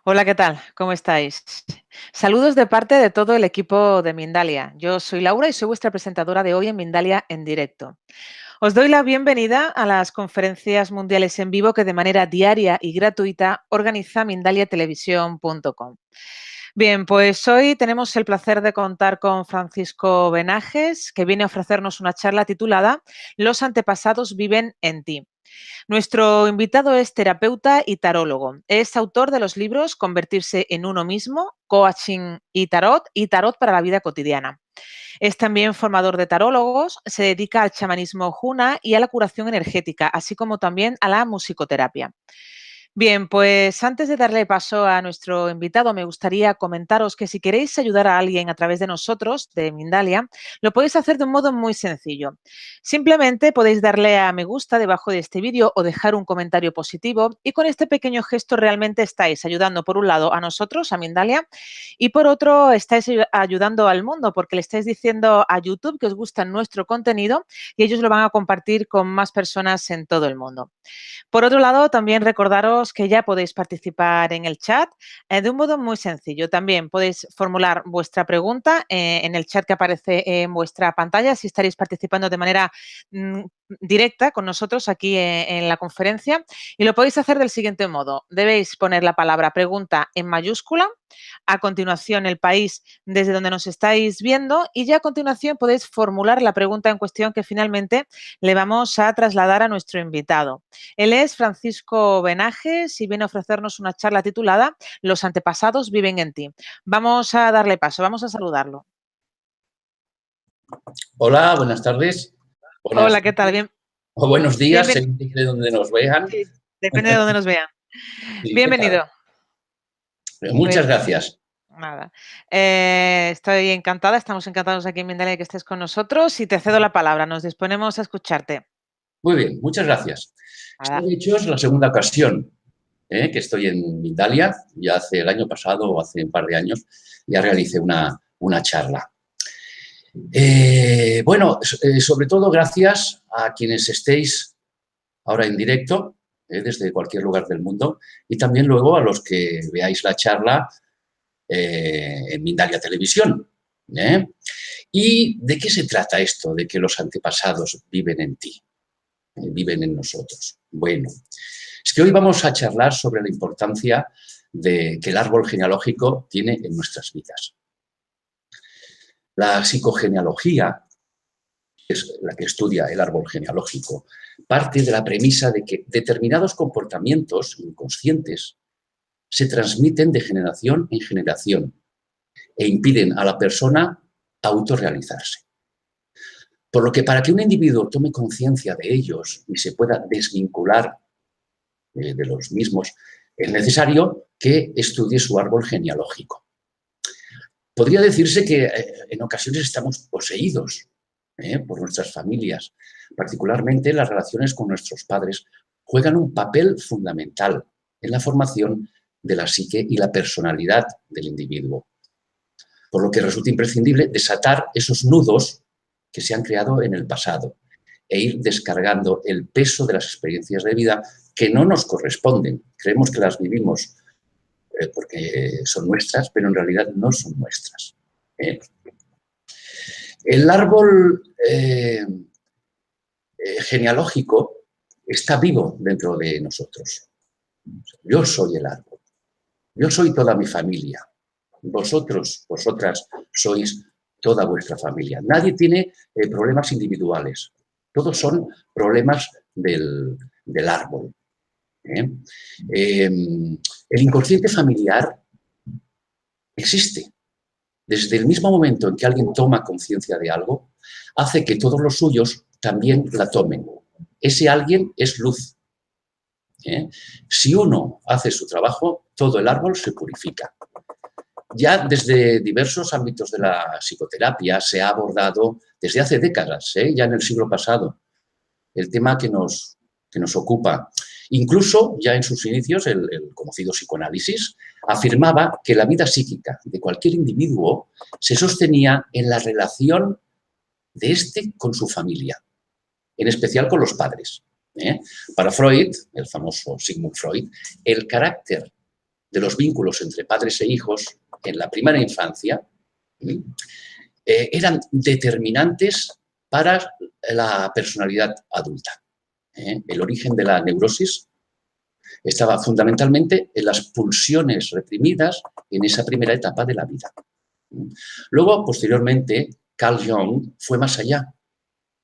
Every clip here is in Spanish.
Hola, ¿qué tal? ¿Cómo estáis? Saludos de parte de todo el equipo de Mindalia. Yo soy Laura y soy vuestra presentadora de hoy en Mindalia en directo. Os doy la bienvenida a las conferencias mundiales en vivo que de manera diaria y gratuita organiza mindaliatelevisión.com. Bien, pues hoy tenemos el placer de contar con Francisco Benajes, que viene a ofrecernos una charla titulada Los antepasados viven en ti. Nuestro invitado es terapeuta y tarólogo. Es autor de los libros Convertirse en uno mismo, Coaching y Tarot para la vida cotidiana. Es también formador de tarólogos, se dedica al chamanismo Huna y a la curación energética, así como también a la musicoterapia. Bien, pues antes de darle paso a nuestro invitado, me gustaría comentaros que si queréis ayudar a alguien a través de nosotros, de Mindalia, lo podéis hacer de un modo muy sencillo. Simplemente podéis darle a me gusta debajo de este vídeo o dejar un comentario positivo y con este pequeño gesto realmente estáis ayudando por un lado a nosotros, a Mindalia, y por otro estáis ayudando al mundo porque le estáis diciendo a YouTube que os gusta nuestro contenido y ellos lo van a compartir con más personas en todo el mundo. Por otro lado, también recordaros que ya podéis participar en el chat de un modo muy sencillo. También podéis formular vuestra pregunta en el chat que aparece en vuestra pantalla si estaréis participando de manera mm, directa con nosotros aquí en la conferencia y lo podéis hacer del siguiente modo. Debéis poner la palabra pregunta en mayúscula, a continuación el país desde donde nos estáis viendo y ya a continuación podéis formular la pregunta en cuestión que finalmente le vamos a trasladar a nuestro invitado. Él es Francisco Benajes y viene a ofrecernos una charla titulada Los antepasados viven en ti. Vamos a darle paso, vamos a saludarlo. Hola, buenas tardes. Hola, ¿qué tal? Bien, O buenos días, bienvenido. según de donde nos vean. Sí, depende de dónde nos vean. Sí, ¿qué tal? Bienvenido. Muchas Pues gracias. nada, estoy encantada, estamos encantados aquí en Mindalia que estés con nosotros y te cedo la palabra, nos disponemos a escucharte. Muy bien, muchas gracias. Esta, Nada. de hecho, es la segunda ocasión que estoy en Mindalia. Ya hace el año pasado o hace un par de años ya realicé una charla. Sobre todo gracias a quienes estéis ahora en directo desde cualquier lugar del mundo y también luego a los que veáis la charla en Mindalia Televisión. ¿Y de qué se trata esto de que los antepasados viven en ti, viven en nosotros? Bueno, es que hoy vamos a charlar sobre la importancia que el árbol genealógico tiene en nuestras vidas. La psicogenealogía, que es la que estudia el árbol genealógico, parte de la premisa de que determinados comportamientos inconscientes se transmiten de generación en generación e impiden a la persona autorrealizarse. Por lo que para que un individuo tome conciencia de ellos y se pueda desvincular de los mismos, es necesario que estudie su árbol genealógico. Podría decirse que en ocasiones estamos poseídos por nuestras familias. Particularmente las relaciones con nuestros padres juegan un papel fundamental en la formación de la psique y la personalidad del individuo. Por lo que resulta imprescindible desatar esos nudos que se han creado en el pasado e ir descargando el peso de las experiencias de vida que no nos corresponden. Creemos que las vivimos porque son nuestras, pero en realidad no son nuestras. El árbol genealógico está vivo dentro de nosotros. Yo soy el árbol. Yo soy toda mi familia. Vosotros, vosotras sois toda vuestra familia. Nadie tiene problemas individuales. Todos son problemas del árbol. El inconsciente familiar existe. Desde el mismo momento en que alguien toma conciencia de algo, hace que todos los suyos también la tomen. Ese alguien es luz. Si uno hace su trabajo, todo el árbol se purifica. Ya desde diversos ámbitos de la psicoterapia se ha abordado desde hace décadas, ya en el siglo pasado, el tema que nos ocupa. Incluso ya en sus inicios el conocido psicoanálisis afirmaba que la vida psíquica de cualquier individuo se sostenía en la relación de éste con su familia, en especial con los padres. Para Freud, el famoso Sigmund Freud, el carácter de los vínculos entre padres e hijos en la primera infancia eran determinantes para la personalidad adulta. El origen de la neurosis estaba fundamentalmente en las pulsiones reprimidas en esa primera etapa de la vida. Luego, posteriormente, Carl Jung fue más allá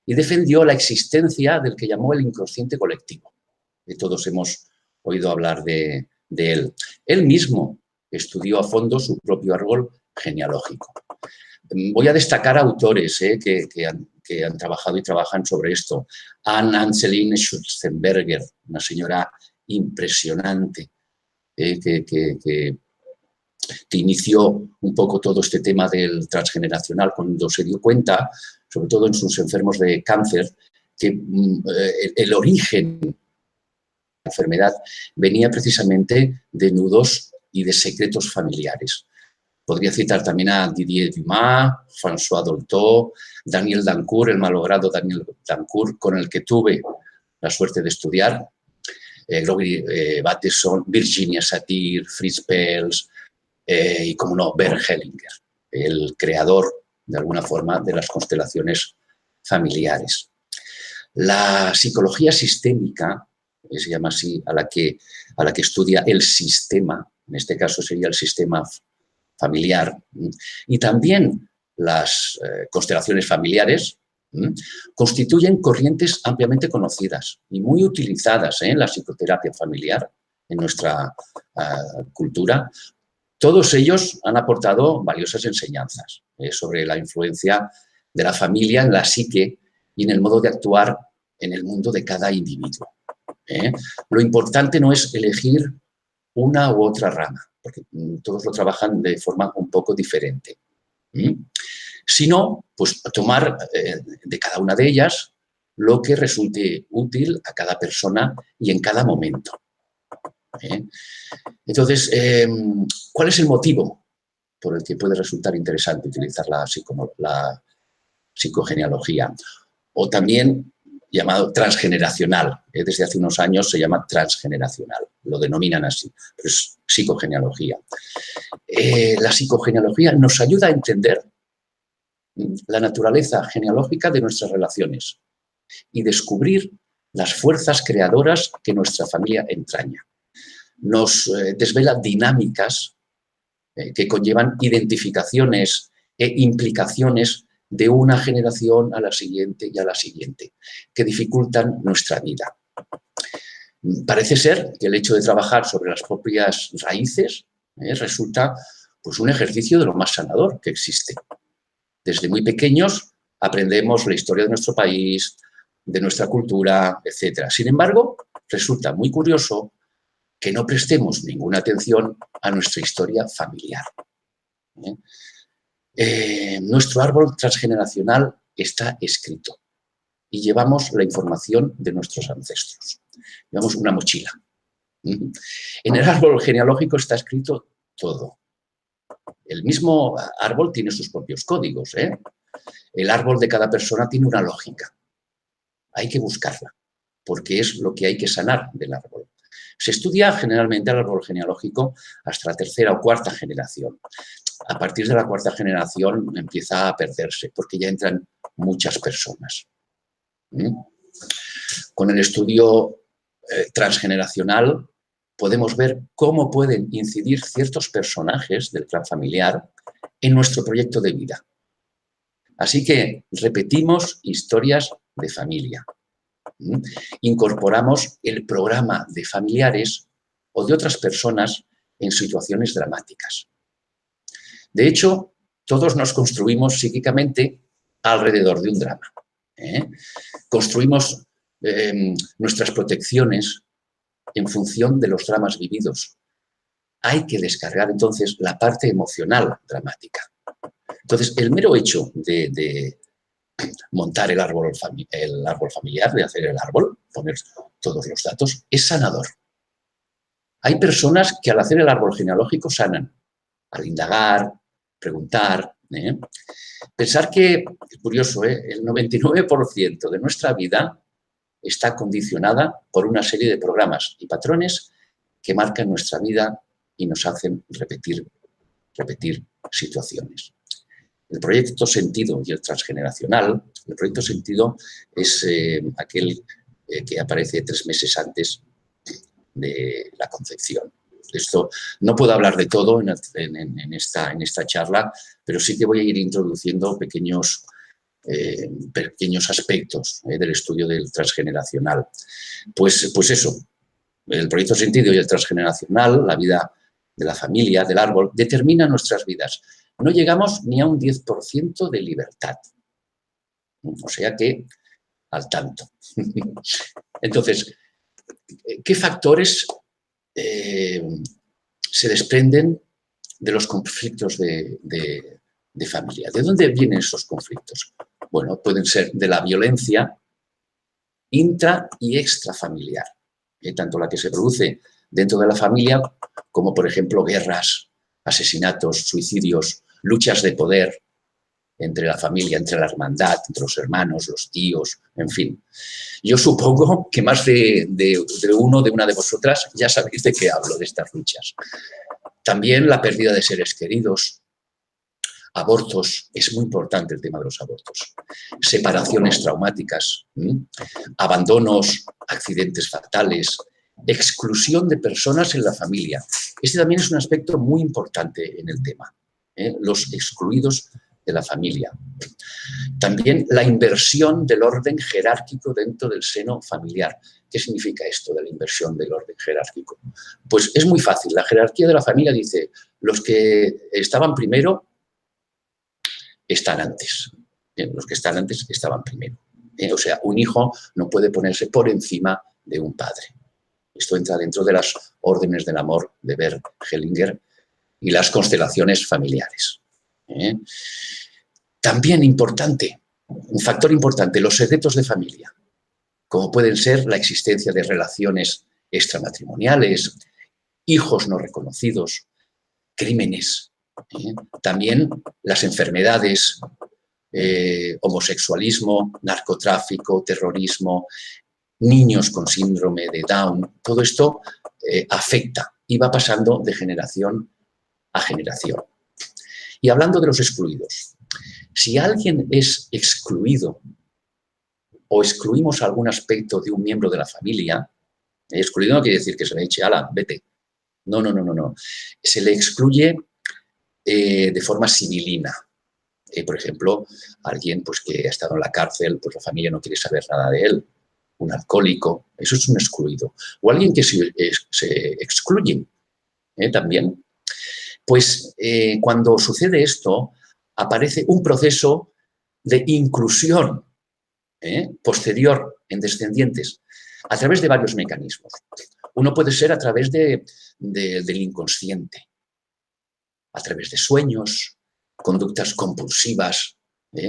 y defendió la existencia del que llamó el inconsciente colectivo. Todos hemos oído hablar de él. Él mismo estudió a fondo su propio árbol genealógico. Voy a destacar autores que han trabajado y trabajan sobre esto. Anne-Anseline Schutzenberger, una señora impresionante, que inició un poco todo este tema del transgeneracional cuando se dio cuenta, sobre todo en sus enfermos de cáncer, que el origen de la enfermedad venía precisamente de nudos y de secretos familiares. Podría citar también a Didier Dumas, François Dolto, Daniel Dancourt, el malogrado Daniel Dancourt, con el que tuve la suerte de estudiar, Gregory Bateson, Virginia Satir, Fritz Perls y, como no, Bert Hellinger, el creador, de alguna forma, de las constelaciones familiares. La psicología sistémica, se llama así, a la que estudia el sistema, en este caso sería el sistema familiar, y también las constelaciones familiares, constituyen corrientes ampliamente conocidas y muy utilizadas en la psicoterapia familiar, en nuestra cultura. Todos ellos han aportado valiosas enseñanzas sobre la influencia de la familia en la psique y en el modo de actuar en el mundo de cada individuo. Lo importante no es elegir una u otra rama, porque todos lo trabajan de forma un poco diferente, sino pues tomar de cada una de ellas lo que resulte útil a cada persona y en cada momento. Entonces, ¿cuál es el motivo por el que puede resultar interesante utilizar la psicogenealogía? O también llamado transgeneracional. Desde hace unos años se llama transgeneracional, lo denominan así, pero es psicogenealogía. La psicogenealogía nos ayuda a entender la naturaleza genealógica de nuestras relaciones y descubrir las fuerzas creadoras que nuestra familia entraña. Nos desvela dinámicas que conllevan identificaciones e implicaciones de una generación a la siguiente y a la siguiente, que dificultan nuestra vida. Parece ser que el hecho de trabajar sobre las propias raíces resulta pues, un ejercicio de lo más sanador que existe. Desde muy pequeños aprendemos la historia de nuestro país, de nuestra cultura, etc. Sin embargo, resulta muy curioso que no prestemos ninguna atención a nuestra historia familiar. Nuestro árbol transgeneracional está escrito y llevamos la información de nuestros ancestros. Llevamos una mochila. En el árbol genealógico está escrito todo. El mismo árbol tiene sus propios códigos. El árbol de cada persona tiene una lógica. Hay que buscarla, porque es lo que hay que sanar del árbol. Se estudia generalmente el árbol genealógico hasta la tercera o cuarta generación. A partir de la cuarta generación empieza a perderse, porque ya entran muchas personas. Con el estudio transgeneracional podemos ver cómo pueden incidir ciertos personajes del clan familiar en nuestro proyecto de vida. Así que repetimos historias de familia. Incorporamos el programa de familiares o de otras personas en situaciones dramáticas. De hecho, todos nos construimos psíquicamente alrededor de un drama. Construimos nuestras protecciones en función de los dramas vividos. Hay que descargar entonces la parte emocional dramática. Entonces, el mero hecho de montar el árbol familiar, de hacer el árbol, poner todos los datos, es sanador. Hay personas que al hacer el árbol genealógico sanan, al indagar, preguntar. Pensar que, es curioso, el 99% de nuestra vida está condicionada por una serie de programas y patrones que marcan nuestra vida y nos hacen repetir situaciones. El proyecto sentido y el transgeneracional, el proyecto sentido es aquel que aparece 3 meses antes de la concepción. Esto no puedo hablar de todo en esta charla, pero sí que voy a ir introduciendo pequeños aspectos del estudio del transgeneracional. Pues eso, el proyecto sentido y el transgeneracional, la vida de la familia, del árbol, determina nuestras vidas. No llegamos ni a un 10% de libertad. O sea que, al tanto. Entonces, ¿qué factores se desprenden de los conflictos de familia? ¿De dónde vienen esos conflictos? Bueno, pueden ser de la violencia intra y extrafamiliar, tanto la que se produce dentro de la familia como, por ejemplo, guerras, asesinatos, suicidios, luchas de poder entre la familia, entre la hermandad, entre los hermanos, los tíos, en fin. Yo supongo que más de una de vosotras ya sabéis de qué hablo, de estas luchas. También la pérdida de seres queridos, abortos, es muy importante el tema de los abortos, separaciones traumáticas, abandonos, accidentes fatales, exclusión de personas en la familia. Este también es un aspecto muy importante en el tema, los excluidos de la familia. También la inversión del orden jerárquico dentro del seno familiar. ¿Qué significa esto de la inversión del orden jerárquico? Pues es muy fácil. La jerarquía de la familia dice, los que estaban primero están antes. Los que están antes estaban primero. O sea, un hijo no puede ponerse por encima de un padre. Esto entra dentro de las órdenes del amor de Bert Hellinger y las constelaciones familiares. También importante, un factor importante, los secretos de familia, como pueden ser la existencia de relaciones extramatrimoniales, hijos no reconocidos, crímenes, también las enfermedades, homosexualismo, narcotráfico, terrorismo, niños con síndrome de Down, todo esto afecta y va pasando de generación a generación. Y hablando de los excluidos, si alguien es excluido o excluimos algún aspecto de un miembro de la familia, excluido no quiere decir que se le eche, ala, vete. No. Se le excluye de forma sibilina. Por ejemplo, alguien pues, que ha estado en la cárcel, pues la familia no quiere saber nada de él. Un alcohólico, eso es un excluido. O alguien que se excluye también. Pues cuando sucede esto, aparece un proceso de inclusión posterior en descendientes a través de varios mecanismos. Uno puede ser a través del inconsciente, a través de sueños, conductas compulsivas,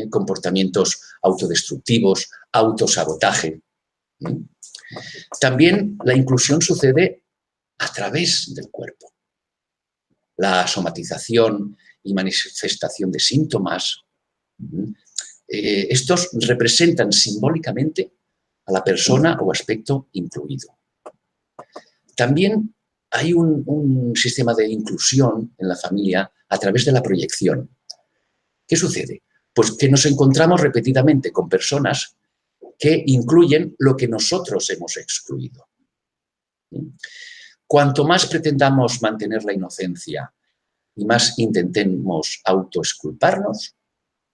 comportamientos autodestructivos, autosabotaje. También la inclusión sucede a través del cuerpo. La somatización y manifestación de síntomas. Estos representan simbólicamente a la persona o aspecto incluido. También hay un sistema de inclusión en la familia a través de la proyección. ¿Qué sucede? Pues que nos encontramos repetidamente con personas que incluyen lo que nosotros hemos excluido. Cuanto más pretendamos mantener la inocencia y más intentemos autoexculparnos,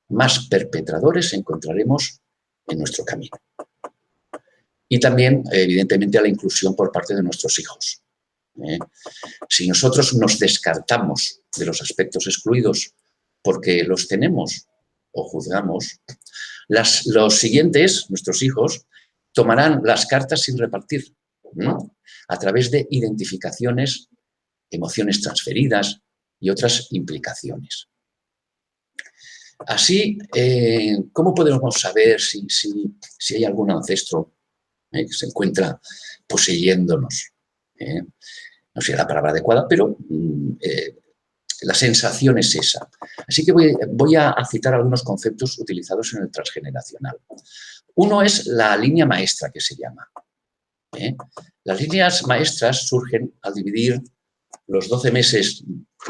más perpetradores encontraremos en nuestro camino. Y también, evidentemente, a la inclusión por parte de nuestros hijos. Si nosotros nos descartamos de los aspectos excluidos porque los tenemos o juzgamos, los siguientes, nuestros hijos, tomarán las cartas sin repartir, a través de identificaciones, emociones transferidas y otras implicaciones. Así, ¿cómo podemos saber si hay algún ancestro que se encuentra poseyéndonos? No sé la palabra adecuada, pero la sensación es esa. Así que voy a citar algunos conceptos utilizados en el transgeneracional. Uno es la línea maestra, que se llama. Las líneas maestras surgen al dividir los 12 meses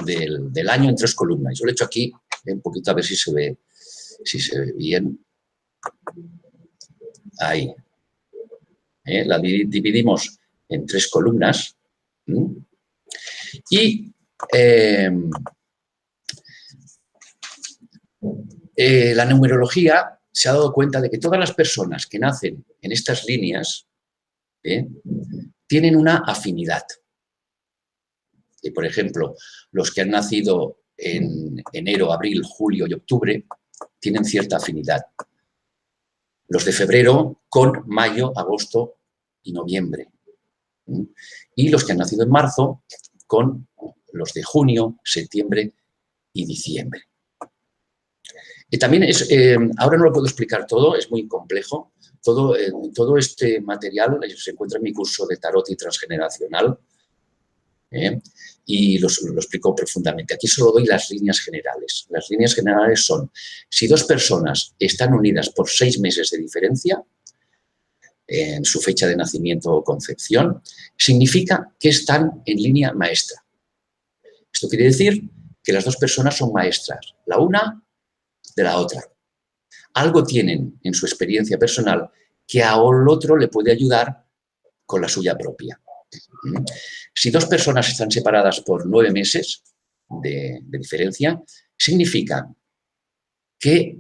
del año en 3 columnas. Yo lo he hecho aquí, un poquito a ver si se ve bien. Ahí. La dividimos en 3 columnas. Y la numerología se ha dado cuenta de que todas las personas que nacen en estas líneas tienen una afinidad. Por ejemplo, los que han nacido en enero, abril, julio y octubre tienen cierta afinidad. Los de febrero con mayo, agosto y noviembre. Y los que han nacido en marzo con los de junio, septiembre y diciembre. También ahora no lo puedo explicar todo, es muy complejo. Todo este material se encuentra en mi curso de tarot y transgeneracional y lo explico profundamente. Aquí solo doy las líneas generales. Las líneas generales son, si 2 personas están unidas por 6 meses de diferencia en su fecha de nacimiento o concepción, significa que están en línea maestra. Esto quiere decir que las 2 personas son maestras, la una de la otra. Algo tienen en su experiencia personal que al otro le puede ayudar con la suya propia. Si 2 personas están separadas por 9 meses de diferencia, significa que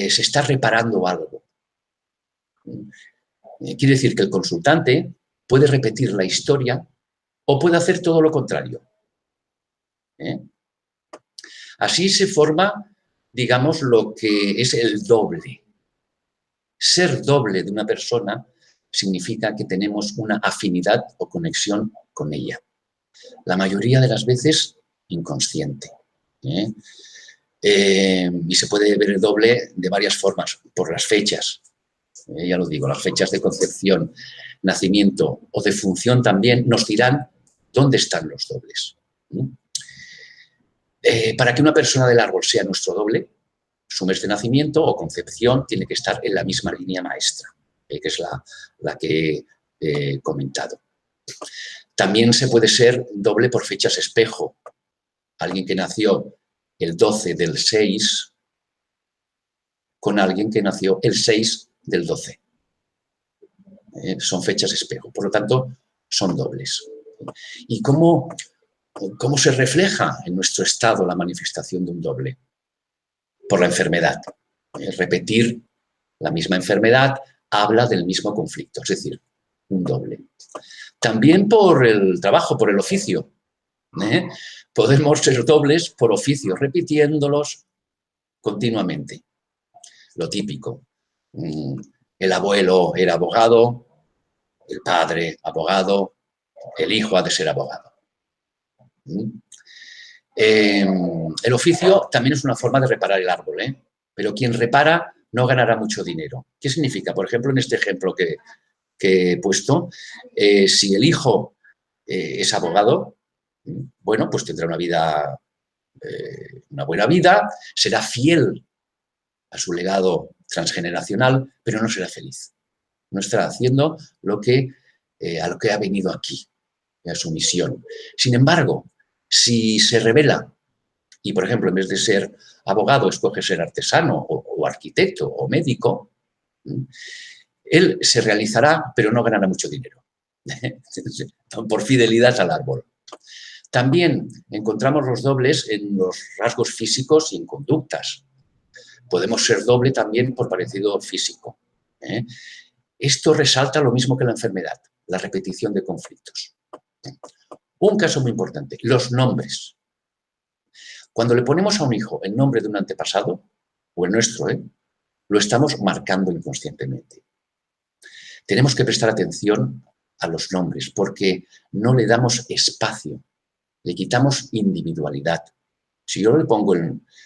se está reparando algo. Quiere decir que el consultante puede repetir la historia o puede hacer todo lo contrario. Así se forma, digamos, lo que es el doble. Ser doble de una persona significa que tenemos una afinidad o conexión con ella. La mayoría de las veces inconsciente. Y se puede ver el doble de varias formas, por las fechas. Ya lo digo, las fechas de concepción, nacimiento o de función también nos dirán dónde están los dobles. Para que una persona del árbol sea nuestro doble, su mes de nacimiento o concepción tiene que estar en la misma línea maestra, que es la que he comentado. También se puede ser doble por fechas espejo. Alguien que nació el 12 del 6 con alguien que nació el 6 del 12. Son fechas espejo, por lo tanto, son dobles. ¿Y cómo se refleja en nuestro estado la manifestación de un doble? Por la enfermedad. Repetir la misma enfermedad habla del mismo conflicto, es decir, un doble. También por el trabajo, por el oficio. Podemos ser dobles por oficio, repitiéndolos continuamente. Lo típico. El abuelo era abogado, el padre abogado, el hijo ha de ser abogado. El oficio también es una forma de reparar el árbol, pero quien repara no ganará mucho dinero. ¿Qué significa? Por ejemplo, en este ejemplo que he puesto, si el hijo es abogado, bueno, pues tendrá una buena vida, será fiel a su legado transgeneracional, pero no será feliz. No estará haciendo a lo que ha venido aquí, a su misión. Sin embargo, si se revela y, por ejemplo, en vez de ser abogado, escoge ser artesano o arquitecto o médico, él se realizará, pero no ganará mucho dinero, por fidelidad al árbol. También encontramos los dobles en los rasgos físicos y en conductas. Podemos ser doble también por parecido físico. Esto resalta lo mismo que la enfermedad, la repetición de conflictos. Un caso muy importante, los nombres. Cuando le ponemos a un hijo el nombre de un antepasado, o el nuestro, lo estamos marcando inconscientemente. Tenemos que prestar atención a los nombres porque no le damos espacio, le quitamos individualidad. Si yo le pongo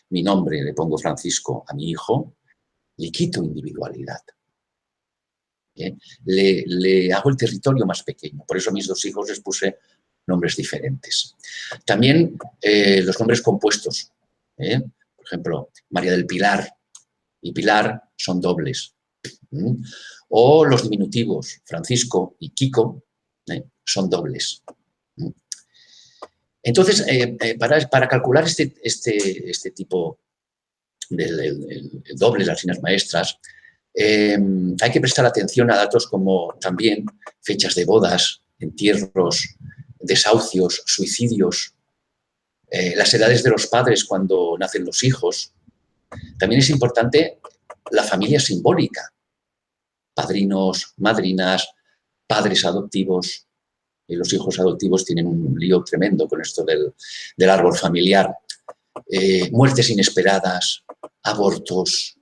mi nombre, le pongo Francisco a mi hijo, le quito individualidad. Le hago el territorio más pequeño. Por eso a mis 2 hijos les puse nombres diferentes. También los nombres compuestos. Por ejemplo, María del Pilar y Pilar son dobles. O los diminutivos, Francisco y Kiko, son dobles. Entonces, para calcular este tipo el doble, las líneas maestras, hay que prestar atención a datos como también fechas de bodas, entierros, desahucios, suicidios, las edades de los padres cuando nacen los hijos. También es importante la familia simbólica, padrinos, madrinas, padres adoptivos. Y los hijos adoptivos tienen un lío tremendo con esto del árbol familiar. Muertes inesperadas, abortos,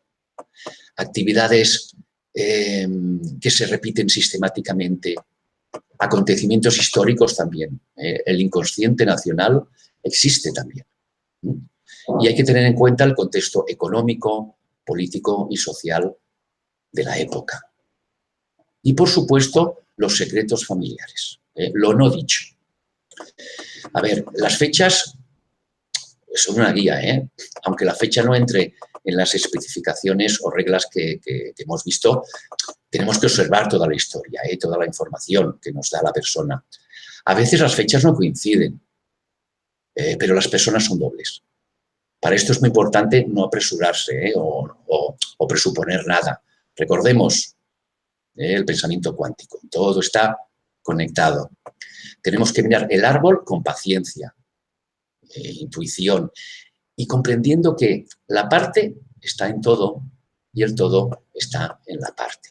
actividades que se repiten sistemáticamente, acontecimientos históricos también. El inconsciente nacional existe también. Y hay que tener en cuenta el contexto económico, político y social de la época. Y, por supuesto, los secretos familiares, lo no dicho. A ver, las fechas son una guía, aunque la fecha no entre en las especificaciones o reglas que hemos visto, tenemos que observar toda la historia, toda la información que nos da la persona. A veces las fechas no coinciden, pero las personas son dobles. Para esto es muy importante no apresurarse o presuponer nada. Recordemos el pensamiento cuántico, todo está conectado. Tenemos que mirar el árbol con paciencia, intuición y comprendiendo que la parte está en todo y el todo está en la parte.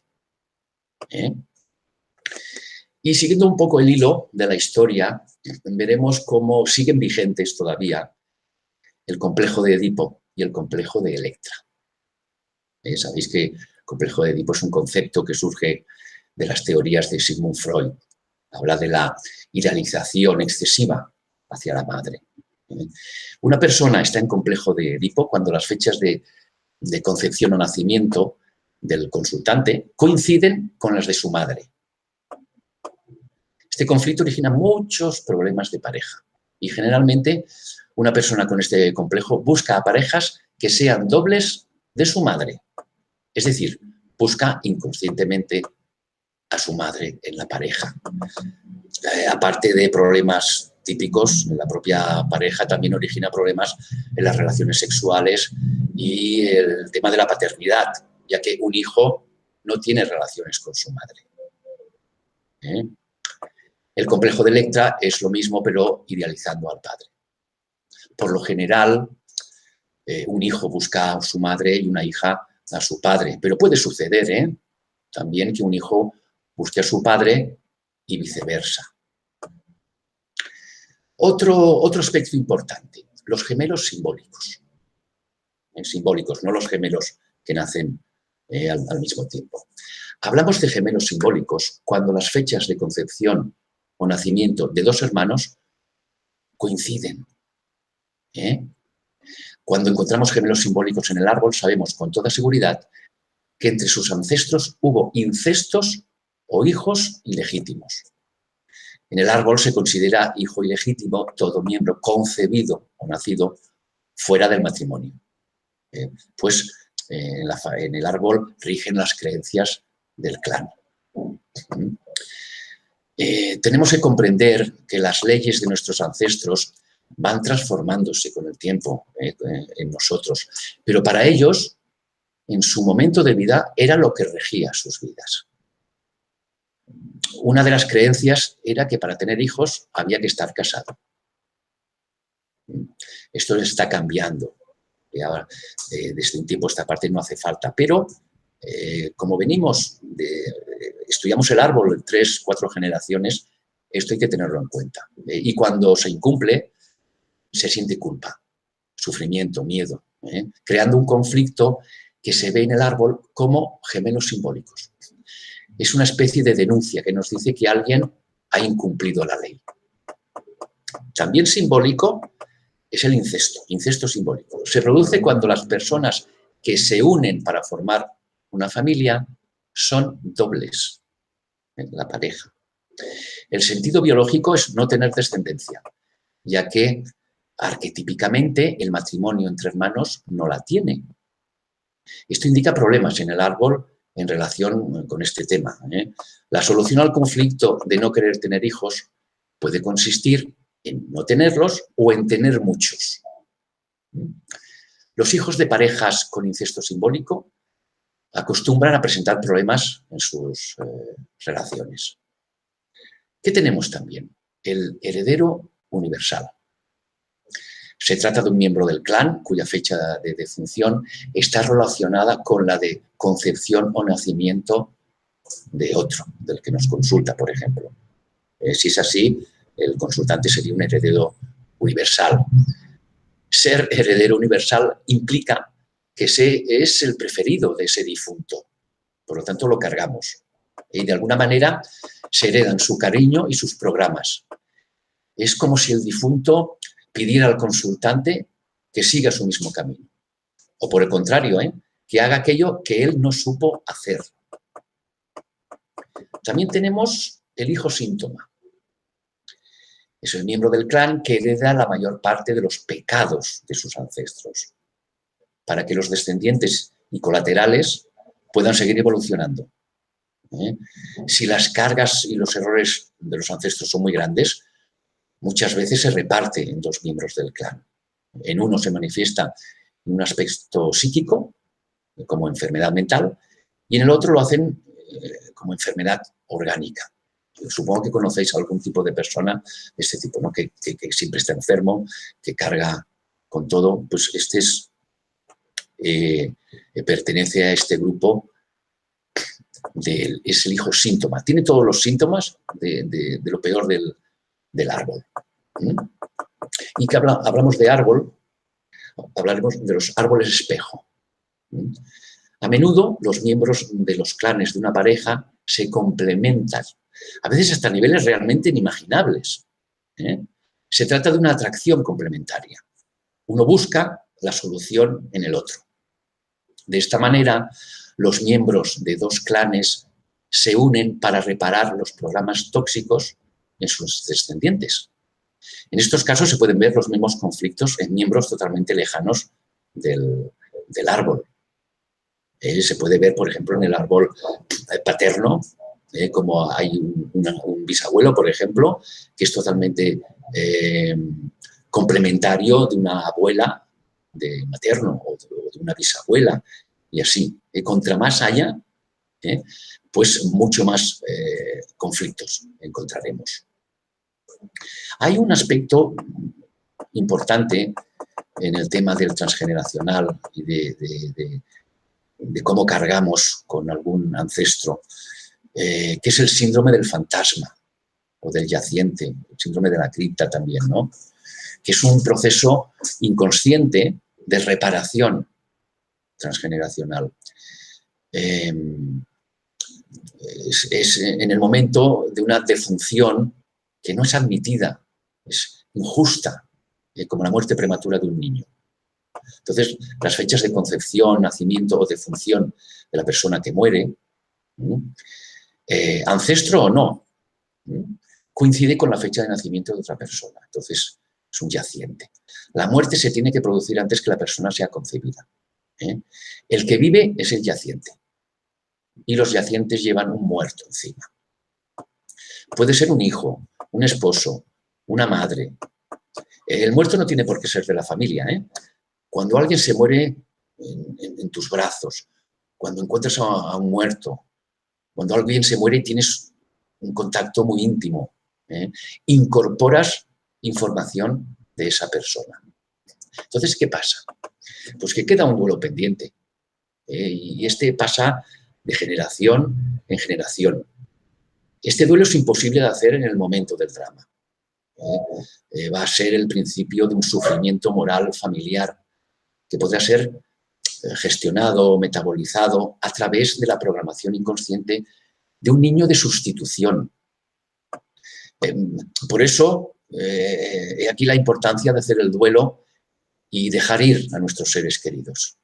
Y siguiendo un poco el hilo de la historia, veremos cómo siguen vigentes todavía el complejo de Edipo y el complejo de Electra. Sabéis que el complejo de Edipo es un concepto que surge de las teorías de Sigmund Freud. Habla de la idealización excesiva hacia la madre. Una persona está en complejo de Edipo cuando las fechas de concepción o nacimiento del consultante coinciden con las de su madre. Este conflicto origina muchos problemas de pareja y generalmente una persona con este complejo busca a parejas que sean dobles de su madre. Es decir, busca inconscientemente a su madre en la pareja. Aparte de problemas típicos, la propia pareja también origina problemas en las relaciones sexuales y el tema de la paternidad, ya que un hijo no tiene relaciones con su madre. El complejo de Electra es lo mismo, pero idealizando al padre. Por lo general, un hijo busca a su madre y una hija a su padre, pero puede suceder también que un hijo busque a su padre y viceversa. Otro aspecto importante, los gemelos simbólicos. Simbólicos, no los gemelos que nacen al mismo tiempo. Hablamos de gemelos simbólicos cuando las fechas de concepción o nacimiento de dos hermanos coinciden. Cuando encontramos gemelos simbólicos en el árbol, sabemos con toda seguridad que entre sus ancestros hubo incestos o hijos ilegítimos. En el árbol se considera hijo ilegítimo todo miembro concebido o nacido fuera del matrimonio. Pues en el árbol rigen las creencias del clan. Tenemos que comprender que las leyes de nuestros ancestros van transformándose con el tiempo en nosotros, pero para ellos, en su momento de vida, era lo que regía sus vidas. Una de las creencias era que para tener hijos había que estar casado. Esto está cambiando. Ahora, desde un tiempo a esta parte no hace falta, pero como estudiamos el árbol en 3, 4 generaciones, esto hay que tenerlo en cuenta. Y cuando se incumple, se siente culpa, sufrimiento, miedo, creando un conflicto que se ve en el árbol como gemelos simbólicos. Es una especie de denuncia que nos dice que alguien ha incumplido la ley. También simbólico es el incesto simbólico. Se produce cuando las personas que se unen para formar una familia son dobles, la pareja. El sentido biológico es no tener descendencia, ya que arquetípicamente el matrimonio entre hermanos no la tiene. Esto indica problemas en el árbol en relación con este tema. La solución al conflicto de no querer tener hijos puede consistir en no tenerlos o en tener muchos. Los hijos de parejas con incesto simbólico acostumbran a presentar problemas en sus relaciones. ¿Qué tenemos también? El heredero universal. Se trata de un miembro del clan cuya fecha de defunción está relacionada con la de concepción o nacimiento de otro, del que nos consulta, por ejemplo. Si es así, el consultante sería un heredero universal. Ser heredero universal implica que es el preferido de ese difunto. Por lo tanto, lo cargamos. Y de alguna manera se heredan su cariño y sus programas. Es como si el difunto pidiera al consultante que siga su mismo camino. O por el contrario, que haga aquello que él no supo hacer. También tenemos el hijo síntoma. Es el miembro del clan que hereda la mayor parte de los pecados de sus ancestros, para que los descendientes y colaterales puedan seguir evolucionando. Si las cargas y los errores de los ancestros son muy grandes, muchas veces se reparte en dos miembros del clan. En uno se manifiesta en un aspecto psíquico, como enfermedad mental, y en el otro lo hacen como enfermedad orgánica. Supongo que conocéis algún tipo de persona de este tipo, ¿no? que siempre está enfermo, que carga con todo. Pues este pertenece a este grupo, es el hijo síntoma. Tiene todos los síntomas de lo peor del árbol. Y que hablamos de árbol, hablaremos de los árboles espejo. A menudo los miembros de los clanes de una pareja se complementan, a veces hasta niveles realmente inimaginables. Se trata de una atracción complementaria. Uno busca la solución en el otro. De esta manera, los miembros de dos clanes se unen para reparar los programas tóxicos en sus descendientes. En estos casos se pueden ver los mismos conflictos en miembros totalmente lejanos del árbol. Se puede ver, por ejemplo, en el árbol paterno, como hay un bisabuelo, por ejemplo, que es totalmente complementario de una abuela de materno o de una bisabuela, y así. Contra más haya, pues mucho más conflictos encontraremos. Hay un aspecto importante en el tema del transgeneracional y de cómo cargamos con algún ancestro, que es el síndrome del fantasma o del yaciente, el síndrome de la cripta también, ¿no? Que es un proceso inconsciente de reparación transgeneracional. Es en el momento de una defunción que no es admitida, es injusta, como la muerte prematura de un niño. Entonces, las fechas de concepción, nacimiento o defunción de la persona que muere, ancestro o no, coincide con la fecha de nacimiento de otra persona. Entonces, es un yaciente. La muerte se tiene que producir antes que la persona sea concebida. El que vive es el yaciente. Y los yacientes llevan un muerto encima. Puede ser un hijo, un esposo, una madre. El muerto no tiene por qué ser de la familia. Cuando alguien se muere en tus brazos, cuando encuentras a un muerto, cuando alguien se muere y tienes un contacto muy íntimo, incorporas información de esa persona. Entonces, ¿qué pasa? Pues que queda un duelo pendiente. Y este pasa de generación en generación. Este duelo es imposible de hacer en el momento del drama. Va a ser el principio de un sufrimiento moral familiar que podrá ser gestionado o metabolizado a través de la programación inconsciente de un niño de sustitución. Por eso, he aquí la importancia de hacer el duelo y dejar ir a nuestros seres queridos.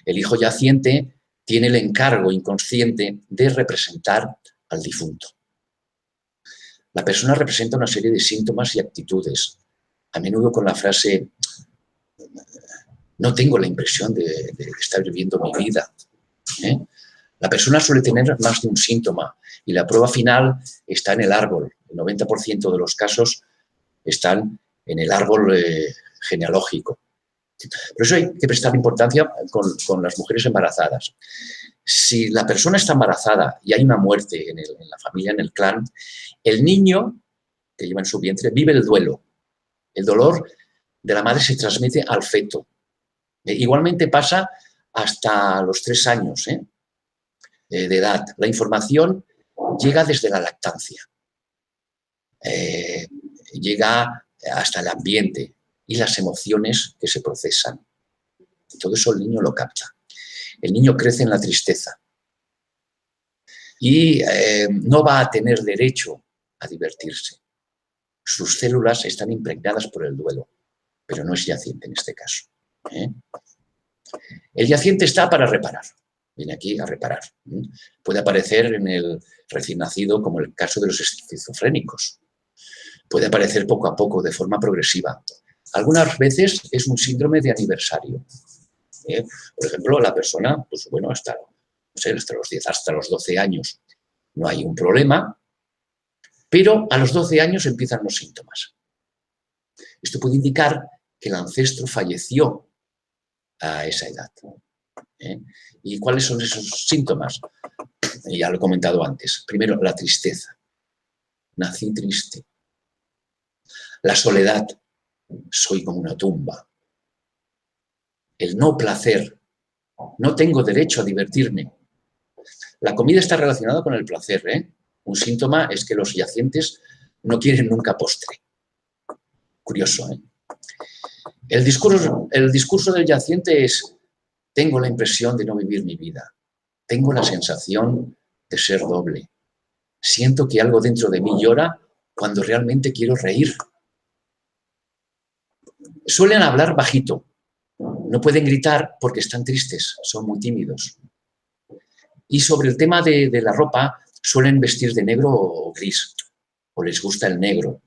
El hijo yaciente tiene el encargo inconsciente de representar al difunto. La persona representa una serie de síntomas y actitudes, a menudo con la frase: no tengo la impresión de estar viviendo mi vida. La persona suele tener más de un síntoma y la prueba final está en el árbol. El 90% de los casos están en el árbol genealógico. Por eso hay que prestar importancia con las mujeres embarazadas. Si la persona está embarazada y hay una muerte en la familia, en el clan, el niño que lleva en su vientre vive el duelo. El dolor de la madre se transmite al feto. Igualmente pasa hasta los 3 años de edad. La información llega desde la lactancia, llega hasta el ambiente y las emociones que se procesan. Todo eso el niño lo capta. El niño crece en la tristeza y no va a tener derecho a divertirse. Sus células están impregnadas por el duelo, pero no es yaciente en este caso. El yaciente está para reparar. Viene aquí a reparar. Puede aparecer en el recién nacido, como el caso de los esquizofrénicos. Puede aparecer poco a poco, de forma progresiva. Algunas veces es un síndrome de aniversario. Por ejemplo, la persona, pues bueno, hasta los 10, hasta los 12 años no hay un problema, pero a los 12 años empiezan los síntomas. Esto puede indicar que el ancestro falleció a esa edad. ¿Y cuáles son esos síntomas? Ya lo he comentado antes. Primero, la tristeza. Nací triste. La soledad. Soy como una tumba. El no placer. No tengo derecho a divertirme. La comida está relacionada con el placer. Un síntoma es que los yacientes no quieren nunca postre. Curioso, El discurso del yaciente es: tengo la impresión de no vivir mi vida. Tengo la sensación de ser doble. Siento que algo dentro de mí llora cuando realmente quiero reír. Suelen hablar bajito. No pueden gritar porque están tristes, son muy tímidos. Y sobre el tema de la ropa, suelen vestir de negro o gris, o les gusta el negro.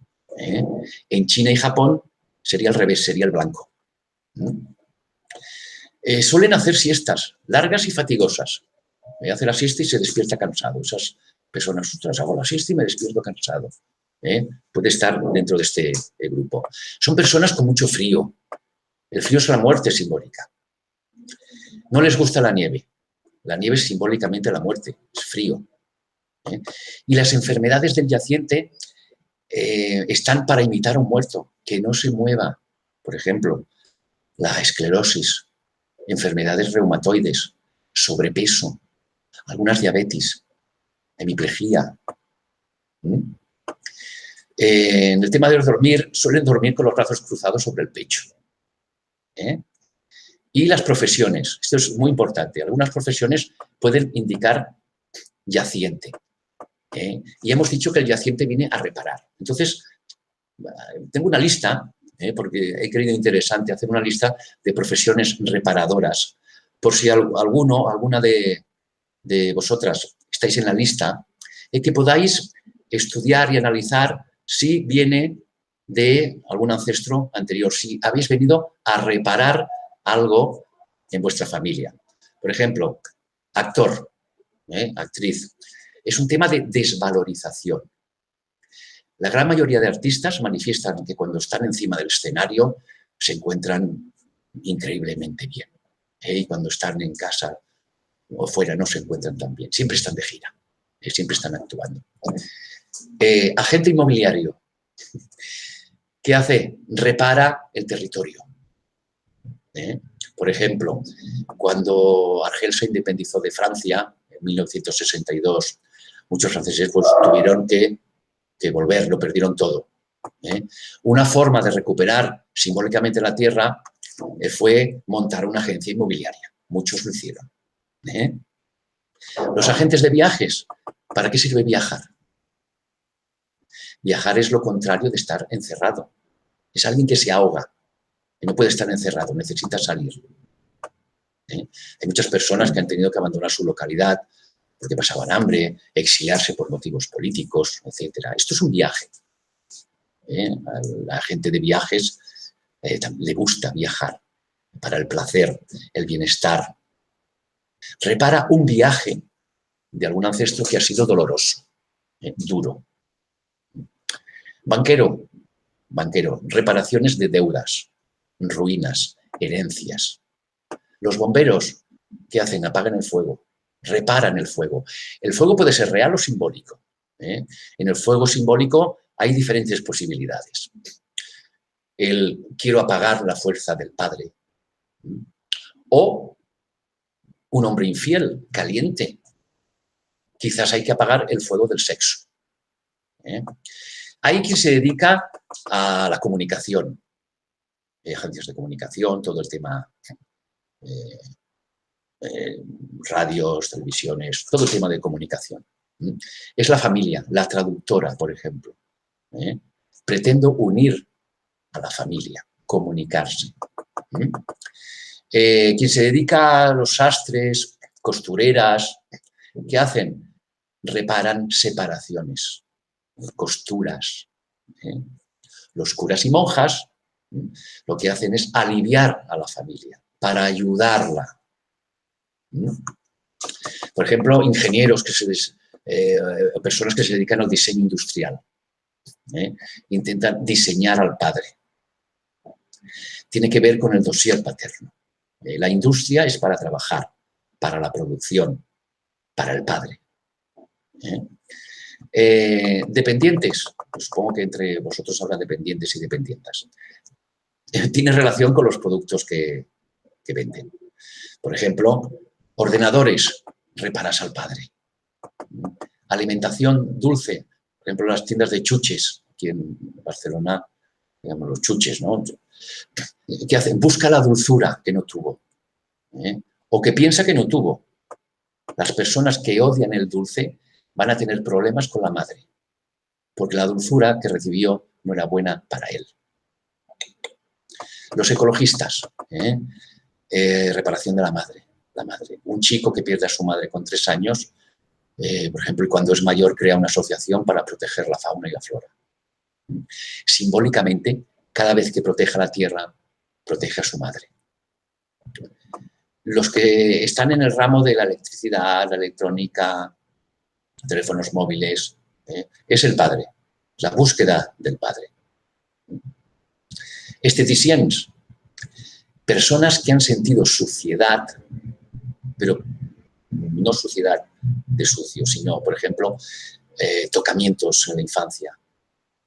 En China y Japón sería al revés, sería el blanco. Suelen hacer siestas largas y fatigosas. Hace la siesta y se despierta cansado. Esas personas, ostras, hago la siesta y me despierto cansado. Puede estar dentro de este grupo. Son personas con mucho frío. El frío es la muerte simbólica. No les gusta la nieve. La nieve es simbólicamente la muerte, es frío. Y las enfermedades del yaciente están para imitar a un muerto, que no se mueva. Por ejemplo, la esclerosis, enfermedades reumatoides, sobrepeso, algunas diabetes, hemiplegia. En el tema de dormir, suelen dormir con los brazos cruzados sobre el pecho. Y las profesiones, esto es muy importante, algunas profesiones pueden indicar yaciente. Y hemos dicho que el yaciente viene a reparar. Entonces, tengo una lista, porque he creído interesante hacer una lista de profesiones reparadoras. Por si alguna de vosotras estáis en la lista, que podáis estudiar y analizar si viene de algún ancestro anterior, si habéis venido a reparar algo en vuestra familia. Por ejemplo, actor, actriz. Es un tema de desvalorización. La gran mayoría de artistas manifiestan que cuando están encima del escenario se encuentran increíblemente bien. Y cuando están en casa o fuera no se encuentran tan bien. Siempre están de gira, siempre están actuando. Agente inmobiliario. ¿Qué hace? Repara el territorio. Por ejemplo, cuando Argel se independizó de Francia en 1962, muchos franceses pues, tuvieron que volver, lo perdieron todo. Una forma de recuperar simbólicamente la tierra fue montar una agencia inmobiliaria. Muchos lo hicieron. Los agentes de viajes, ¿para qué sirve viajar? Viajar es lo contrario de estar encerrado. Es alguien que se ahoga, que no puede estar encerrado, necesita salir. Hay muchas personas que han tenido que abandonar su localidad porque pasaban hambre, exiliarse por motivos políticos, etc. Esto es un viaje. A la gente de viajes le gusta viajar para el placer, el bienestar. Repara un viaje de algún ancestro que ha sido doloroso, duro. Banquero, banquero, reparaciones de deudas, ruinas, herencias. Los bomberos, ¿qué hacen? Apagan el fuego, reparan el fuego. El fuego puede ser real o simbólico. En el fuego simbólico hay diferentes posibilidades. El quiero apagar la fuerza del padre. O un hombre infiel, caliente. Quizás hay que apagar el fuego del sexo. Hay quien se dedica a la comunicación, agencias de comunicación, todo el tema, radios, televisiones, todo el tema de comunicación. Es la familia, la traductora, por ejemplo. Pretendo unir a la familia, comunicarse. Quien se dedica a los sastres, costureras, ¿qué hacen? Reparan separaciones, costuras. Los curas y monjas lo que hacen es aliviar a la familia, para ayudarla. Por ejemplo, ingenieros, personas que se dedican al diseño industrial. Intentan diseñar al padre. Tiene que ver con el dossier paterno. La industria es para trabajar, para la producción, para el padre. Dependientes, pues supongo que entre vosotros habrá dependientes y dependientas. Tiene relación con los productos que venden. Por ejemplo, ordenadores, reparas al padre. Alimentación dulce, por ejemplo, las tiendas de chuches, aquí en Barcelona, digamos los chuches, ¿no? ¿Qué hacen? Busca la dulzura que no tuvo, o que piensa que no tuvo. Las personas que odian el dulce van a tener problemas con la madre, porque la dulzura que recibió no era buena para él. Los ecologistas, reparación de la madre. Un chico que pierde a su madre con 3 años, por ejemplo, y cuando es mayor crea una asociación para proteger la fauna y la flora. Simbólicamente, cada vez que proteja la tierra, protege a su madre. Los que están en el ramo de la electricidad, la electrónica, teléfonos móviles, es el padre, la búsqueda del padre. Esteticians, personas que han sentido suciedad, pero no suciedad de sucio, sino, por ejemplo, tocamientos en la infancia,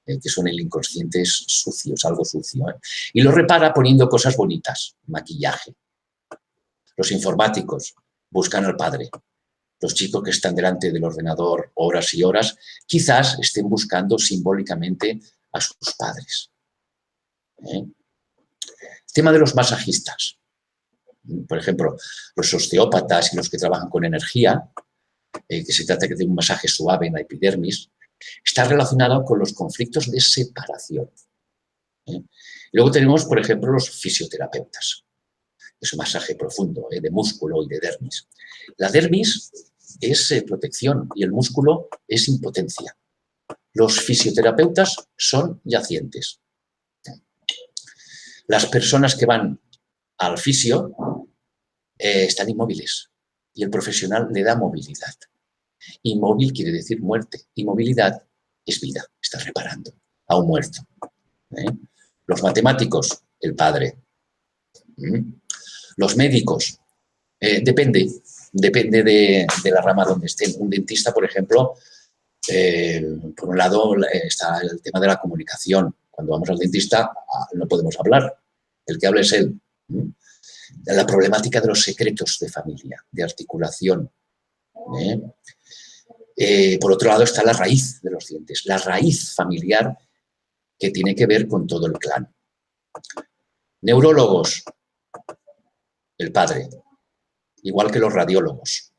que son el inconsciente sucios, algo sucio. Y lo repara poniendo cosas bonitas, maquillaje. Los informáticos buscan al padre. Los chicos que están delante del ordenador horas y horas, quizás estén buscando simbólicamente a sus padres. Tema de los masajistas. Por ejemplo, los osteópatas y los que trabajan con energía, que se trata de un masaje suave en la epidermis, está relacionado con los conflictos de separación. Luego tenemos, por ejemplo, los fisioterapeutas. Es un masaje profundo, de músculo y de dermis. La dermis es protección y el músculo es impotencia. Los fisioterapeutas son yacientes. Las personas que van al fisio están inmóviles y el profesional le da movilidad. Inmóvil quiere decir muerte y movilidad es vida, estás reparando a un muerto. Los matemáticos, el padre. Los médicos, depende de la rama donde estén. Un dentista, por ejemplo, por un lado está el tema de la comunicación. Cuando vamos al dentista no podemos hablar, el que habla es él. La problemática de los secretos de familia, de articulación. Por otro lado está la raíz de los dientes, la raíz familiar que tiene que ver con todo el clan. Neurólogos, el padre, igual que los radiólogos.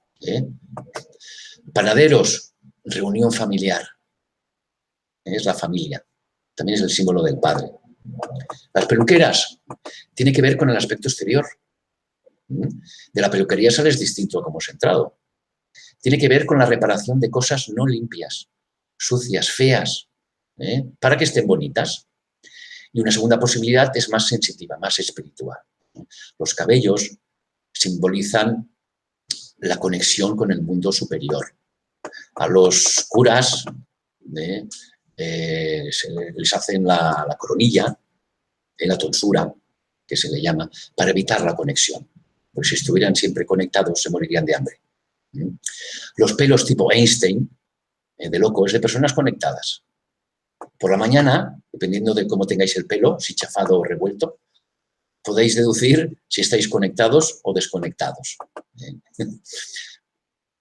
Panaderos, reunión familiar. Es la familia, también es el símbolo del padre. Las peluqueras, tiene que ver con el aspecto exterior. De la peluquería sales distinto a cómo has entrado. Tiene que ver con la reparación de cosas no limpias, sucias, feas, para que estén bonitas. Y una segunda posibilidad es más sensitiva, más espiritual. Los cabellos simbolizan la conexión con el mundo superior. A los curas les hacen la coronilla, la tonsura, que se le llama, para evitar la conexión. Porque si estuvieran siempre conectados se morirían de hambre. Los pelos tipo Einstein, de locos, de personas conectadas. Por la mañana, dependiendo de cómo tengáis el pelo, si chafado o revuelto, podéis deducir si estáis conectados o desconectados.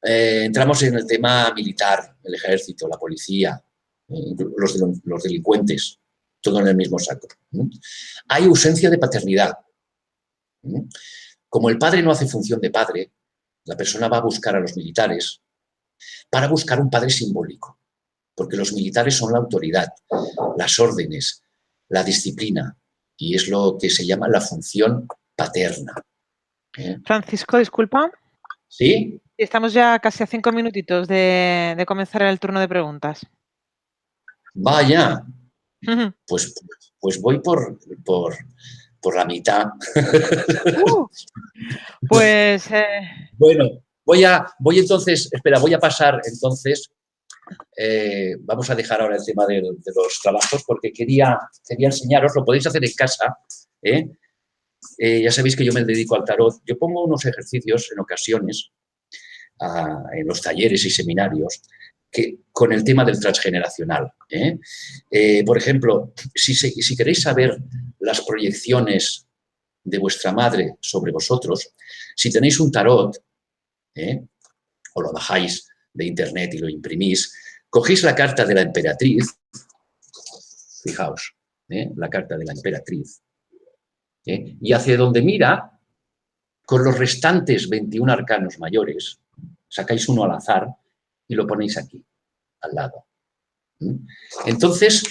Entramos en el tema militar, el ejército, la policía, los delincuentes, todo en el mismo saco. Hay ausencia de paternidad. Como el padre no hace función de padre, la persona va a buscar a los militares para buscar un padre simbólico, porque los militares son la autoridad, las órdenes, la disciplina, y es lo que se llama la función paterna. Francisco, disculpa. ¿Sí? Estamos ya casi a 5 minutitos de comenzar el turno de preguntas. Vaya, pues voy por la mitad. Pues... Bueno, voy entonces, espera, voy a pasar entonces, vamos a dejar ahora el tema de los trabajos porque quería enseñaros, lo podéis hacer en casa, ya sabéis que yo me dedico al tarot, yo pongo unos ejercicios en ocasiones en los talleres y seminarios con el tema del transgeneracional. Por ejemplo, si queréis saber las proyecciones de vuestra madre sobre vosotros, si tenéis un tarot, o lo bajáis de internet y lo imprimís, cogéis la carta de la emperatriz, fijaos, la carta de la emperatriz, y hacia donde mira, con los restantes 21 arcanos mayores, sacáis uno al azar y lo ponéis aquí, al lado. Entonces,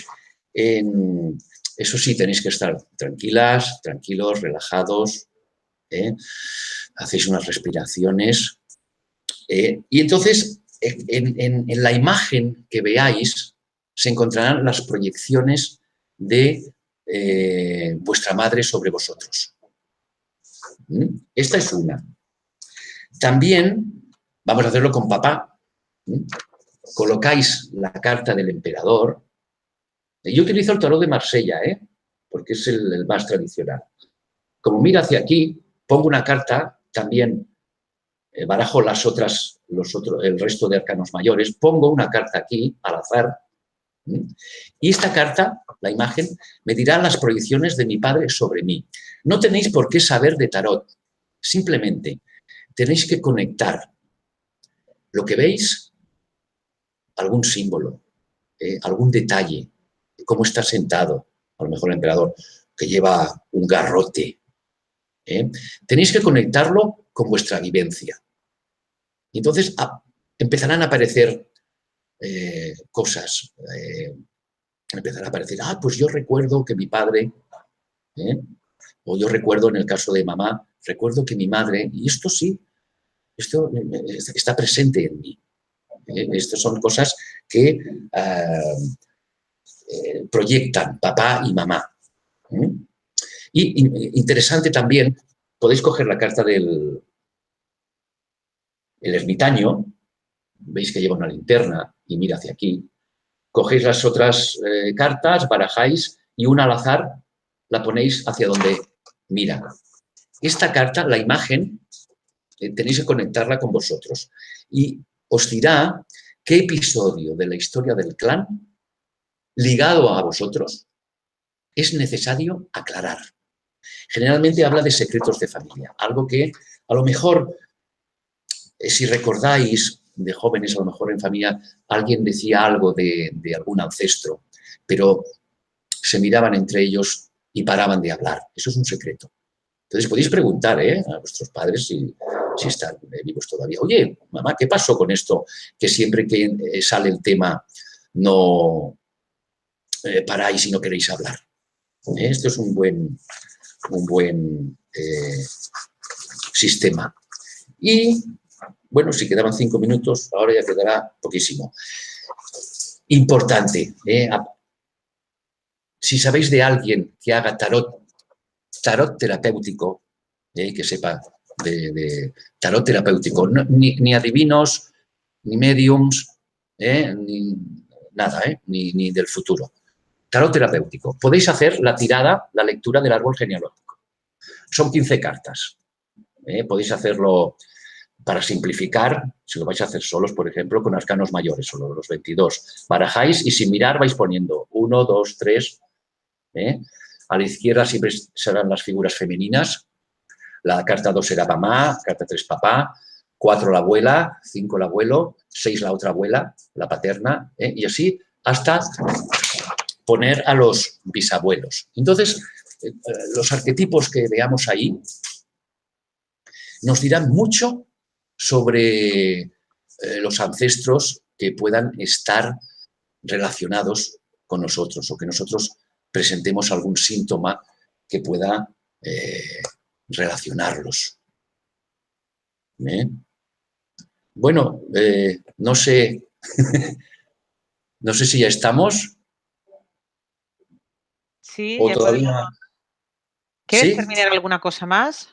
eso sí, tenéis que estar tranquilas, tranquilos, relajados, hacéis unas respiraciones, y entonces en la imagen que veáis se encontrarán las proyecciones de vuestra madre sobre vosotros. Esta es una. También vamos a hacerlo con papá. Colocáis la carta del emperador. Yo utilizo el tarot de Marsella, porque es el más tradicional. Como mira hacia aquí, pongo una carta, también barajo el resto de arcanos mayores, pongo una carta aquí, al azar, y esta carta, la imagen, me dirá las proyecciones de mi padre sobre mí. No tenéis por qué saber de tarot, simplemente tenéis que conectar lo que veis, algún símbolo, algún detalle, cómo está sentado, a lo mejor el emperador, que lleva un garrote. Tenéis que conectarlo con vuestra vivencia. Y entonces empezarán a aparecer cosas. Empezará a aparecer, pues yo recuerdo que mi padre, o yo recuerdo en el caso de mamá, recuerdo que mi madre, y esto sí, esto está presente en mí. Estas son cosas que proyectan papá y mamá. Y interesante también, podéis coger la carta del ermitaño, veis que lleva una linterna y mira hacia aquí, cogéis las otras cartas, barajáis y una al azar la ponéis hacia donde mira. Esta carta, la imagen, tenéis que conectarla con vosotros y os dirá qué episodio de la historia del clan ligado a vosotros es necesario aclarar. Generalmente habla de secretos de familia, algo que a lo mejor, si recordáis de jóvenes, a lo mejor en familia, alguien decía algo de algún ancestro, pero se miraban entre ellos y paraban de hablar. Eso es un secreto. Entonces podéis preguntar a vuestros padres si están vivos todavía. Oye, mamá, ¿qué pasó con esto? Que siempre que sale el tema no paráis y no queréis hablar. Esto es un buen sistema. Y, bueno, si quedaban 5 minutos, ahora ya quedará poquísimo. Importante, si sabéis de alguien que haga tarot terapéutico, que sepa de tarot terapéutico, ni adivinos, ni mediums, nada, ni del futuro. Tarot terapéutico. Podéis hacer la tirada, la lectura del árbol genealógico. Son 15 cartas. Podéis hacerlo para simplificar, si lo vais a hacer solos, por ejemplo, con arcanos mayores, solo los 22. Barajáis y sin mirar vais poniendo 1, 2, 3. A la izquierda siempre serán las figuras femeninas. La carta 2 será mamá, carta 3 papá, 4 la abuela, 5 el abuelo, 6 la otra abuela, la paterna, y así hasta poner a los bisabuelos. Entonces, los arquetipos que veamos ahí nos dirán mucho sobre los ancestros que puedan estar relacionados con nosotros o que nosotros presentemos algún síntoma que pueda relacionarlos. Bueno, no sé, no sé si ya estamos. Sí, ¿O ya todavía? podemos. ¿Quieres ¿Sí? terminar alguna cosa más?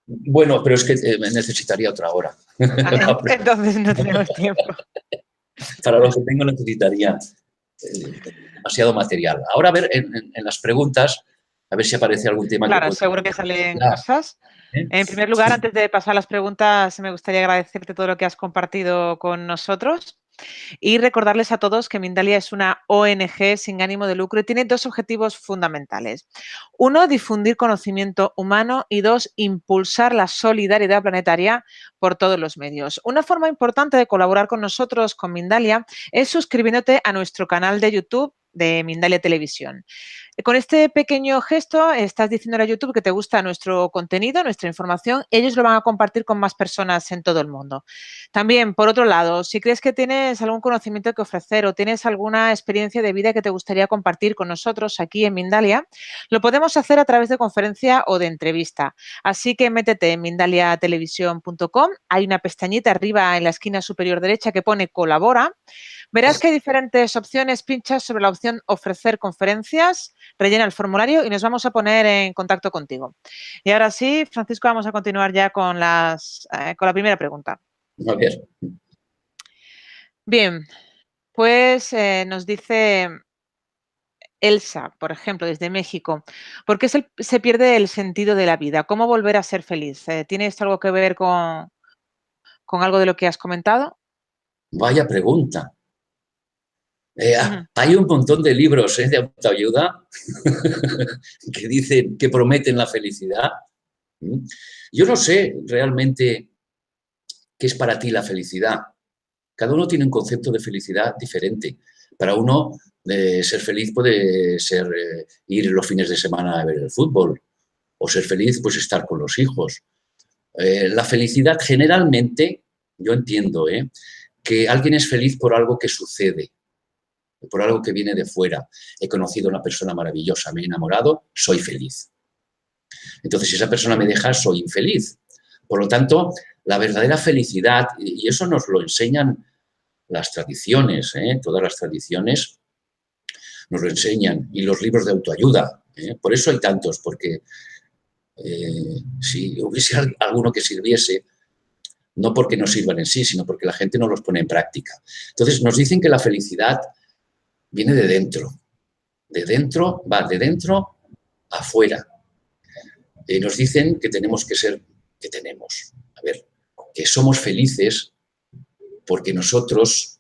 Bueno, pero es que necesitaría otra hora. Entonces no tenemos tiempo. Para lo que tengo necesitaría demasiado material. Ahora a ver en las preguntas, a ver si aparece algún tema que Claro, pueda... seguro que salen cosas. En primer lugar, antes de pasar a las preguntas, me gustaría agradecerte todo lo que has compartido con nosotros y recordarles a todos que Mindalia es una ONG sin ánimo de lucro y tiene dos objetivos fundamentales. Uno, difundir conocimiento humano y dos, impulsar la solidaridad planetaria por todos los medios. Una forma importante de colaborar con nosotros, con Mindalia, es suscribiéndote a nuestro canal de YouTube de Mindalia Televisión. Con este pequeño gesto estás diciendo a YouTube que te gusta nuestro contenido, nuestra información, y ellos lo van a compartir con más personas en todo el mundo. También, por otro lado, si crees que tienes algún conocimiento que ofrecer o tienes alguna experiencia de vida que te gustaría compartir con nosotros aquí en Mindalia, lo podemos hacer a través de conferencia o de entrevista. Así que métete en mindaliatelevisión.com, hay una pestañita arriba en la esquina superior derecha que pone colabora. Verás que hay diferentes opciones, pinchas sobre la opción ofrecer conferencias, rellena el formulario y nos vamos a poner en contacto contigo. Y ahora sí, Francisco, vamos a continuar ya con la primera pregunta. A ver. Bien, pues nos dice Elsa, por ejemplo, desde México, ¿por qué se pierde el sentido de la vida? ¿Cómo volver a ser feliz? ¿Tiene esto algo que ver con algo de lo que has comentado? Vaya pregunta. Ujú. Hay un montón de libros de autoayuda que dicen, que prometen la felicidad. Yo no sé realmente qué es para ti la felicidad. Cada uno tiene un concepto de felicidad diferente. Para uno, ser feliz puede ser ir los fines de semana a ver el fútbol, o ser feliz, pues estar con los hijos. La felicidad generalmente, yo entiendo, que alguien es feliz por algo que sucede, por algo que viene de fuera. He conocido a una persona maravillosa, me he enamorado, soy feliz. Entonces, si esa persona me deja, soy infeliz. Por lo tanto, la verdadera felicidad, y eso nos lo enseñan las tradiciones, todas las tradiciones nos lo enseñan, y los libros de autoayuda. Por eso hay tantos, porque si hubiese alguno que sirviese, no porque no sirvan en sí, sino porque la gente no los pone en práctica. Entonces, nos dicen que la felicidad viene de dentro. Va de dentro afuera. Nos dicen que tenemos que ser, que somos felices porque nosotros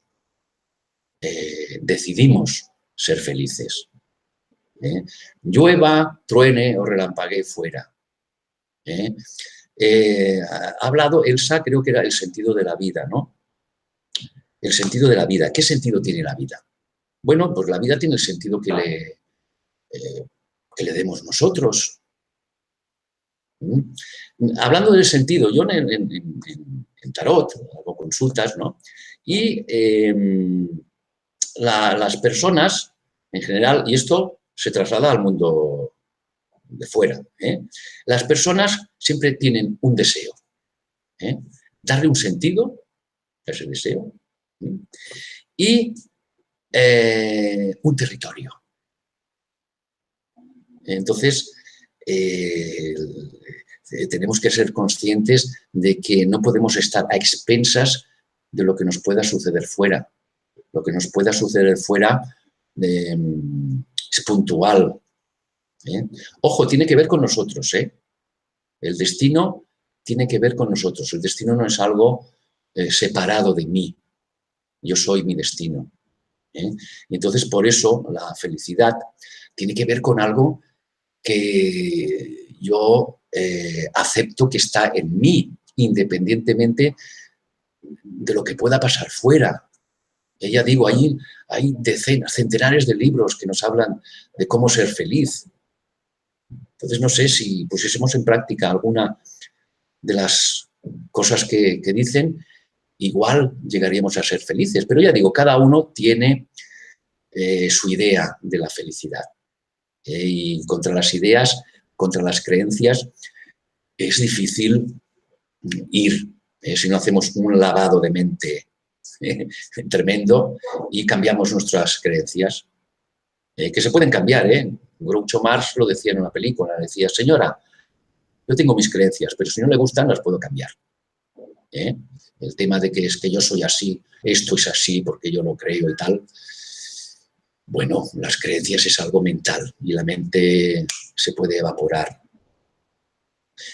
decidimos ser felices. Llueva, truene o relampaguee fuera. Ha hablado Elsa, creo que era el sentido de la vida, ¿no? El sentido de la vida. ¿Qué sentido tiene la vida? Bueno, pues la vida tiene el sentido que le demos nosotros. Hablando del sentido, yo en tarot hago consultas, ¿no? Y las personas, en general, y esto se traslada al mundo de fuera, las personas siempre tienen un deseo, darle un sentido a ese deseo y un territorio. Entonces, tenemos que ser conscientes de que no podemos estar a expensas de lo que nos pueda suceder fuera. Lo que nos pueda suceder fuera es puntual. Ojo, tiene que ver con nosotros. El destino tiene que ver con nosotros. El destino no es algo separado de mí. Yo soy mi destino. Y entonces, por eso, la felicidad tiene que ver con algo que yo acepto que está en mí, independientemente de lo que pueda pasar fuera. Ya digo, hay decenas, centenares de libros que nos hablan de cómo ser feliz. Entonces, no sé si pusiésemos en práctica alguna de las cosas que dicen, igual llegaríamos a ser felices. Pero ya digo, cada uno tiene su idea de la felicidad. Y contra las ideas, contra las creencias, es difícil ir si no hacemos un lavado de mente tremendo y cambiamos nuestras creencias, que se pueden cambiar. Groucho Marx lo decía en una película, decía: señora, yo tengo mis creencias, pero si no le gustan las puedo cambiar. El tema de que es que yo soy así, esto es así porque yo lo creo y tal. Bueno, las creencias es algo mental y la mente se puede evaporar.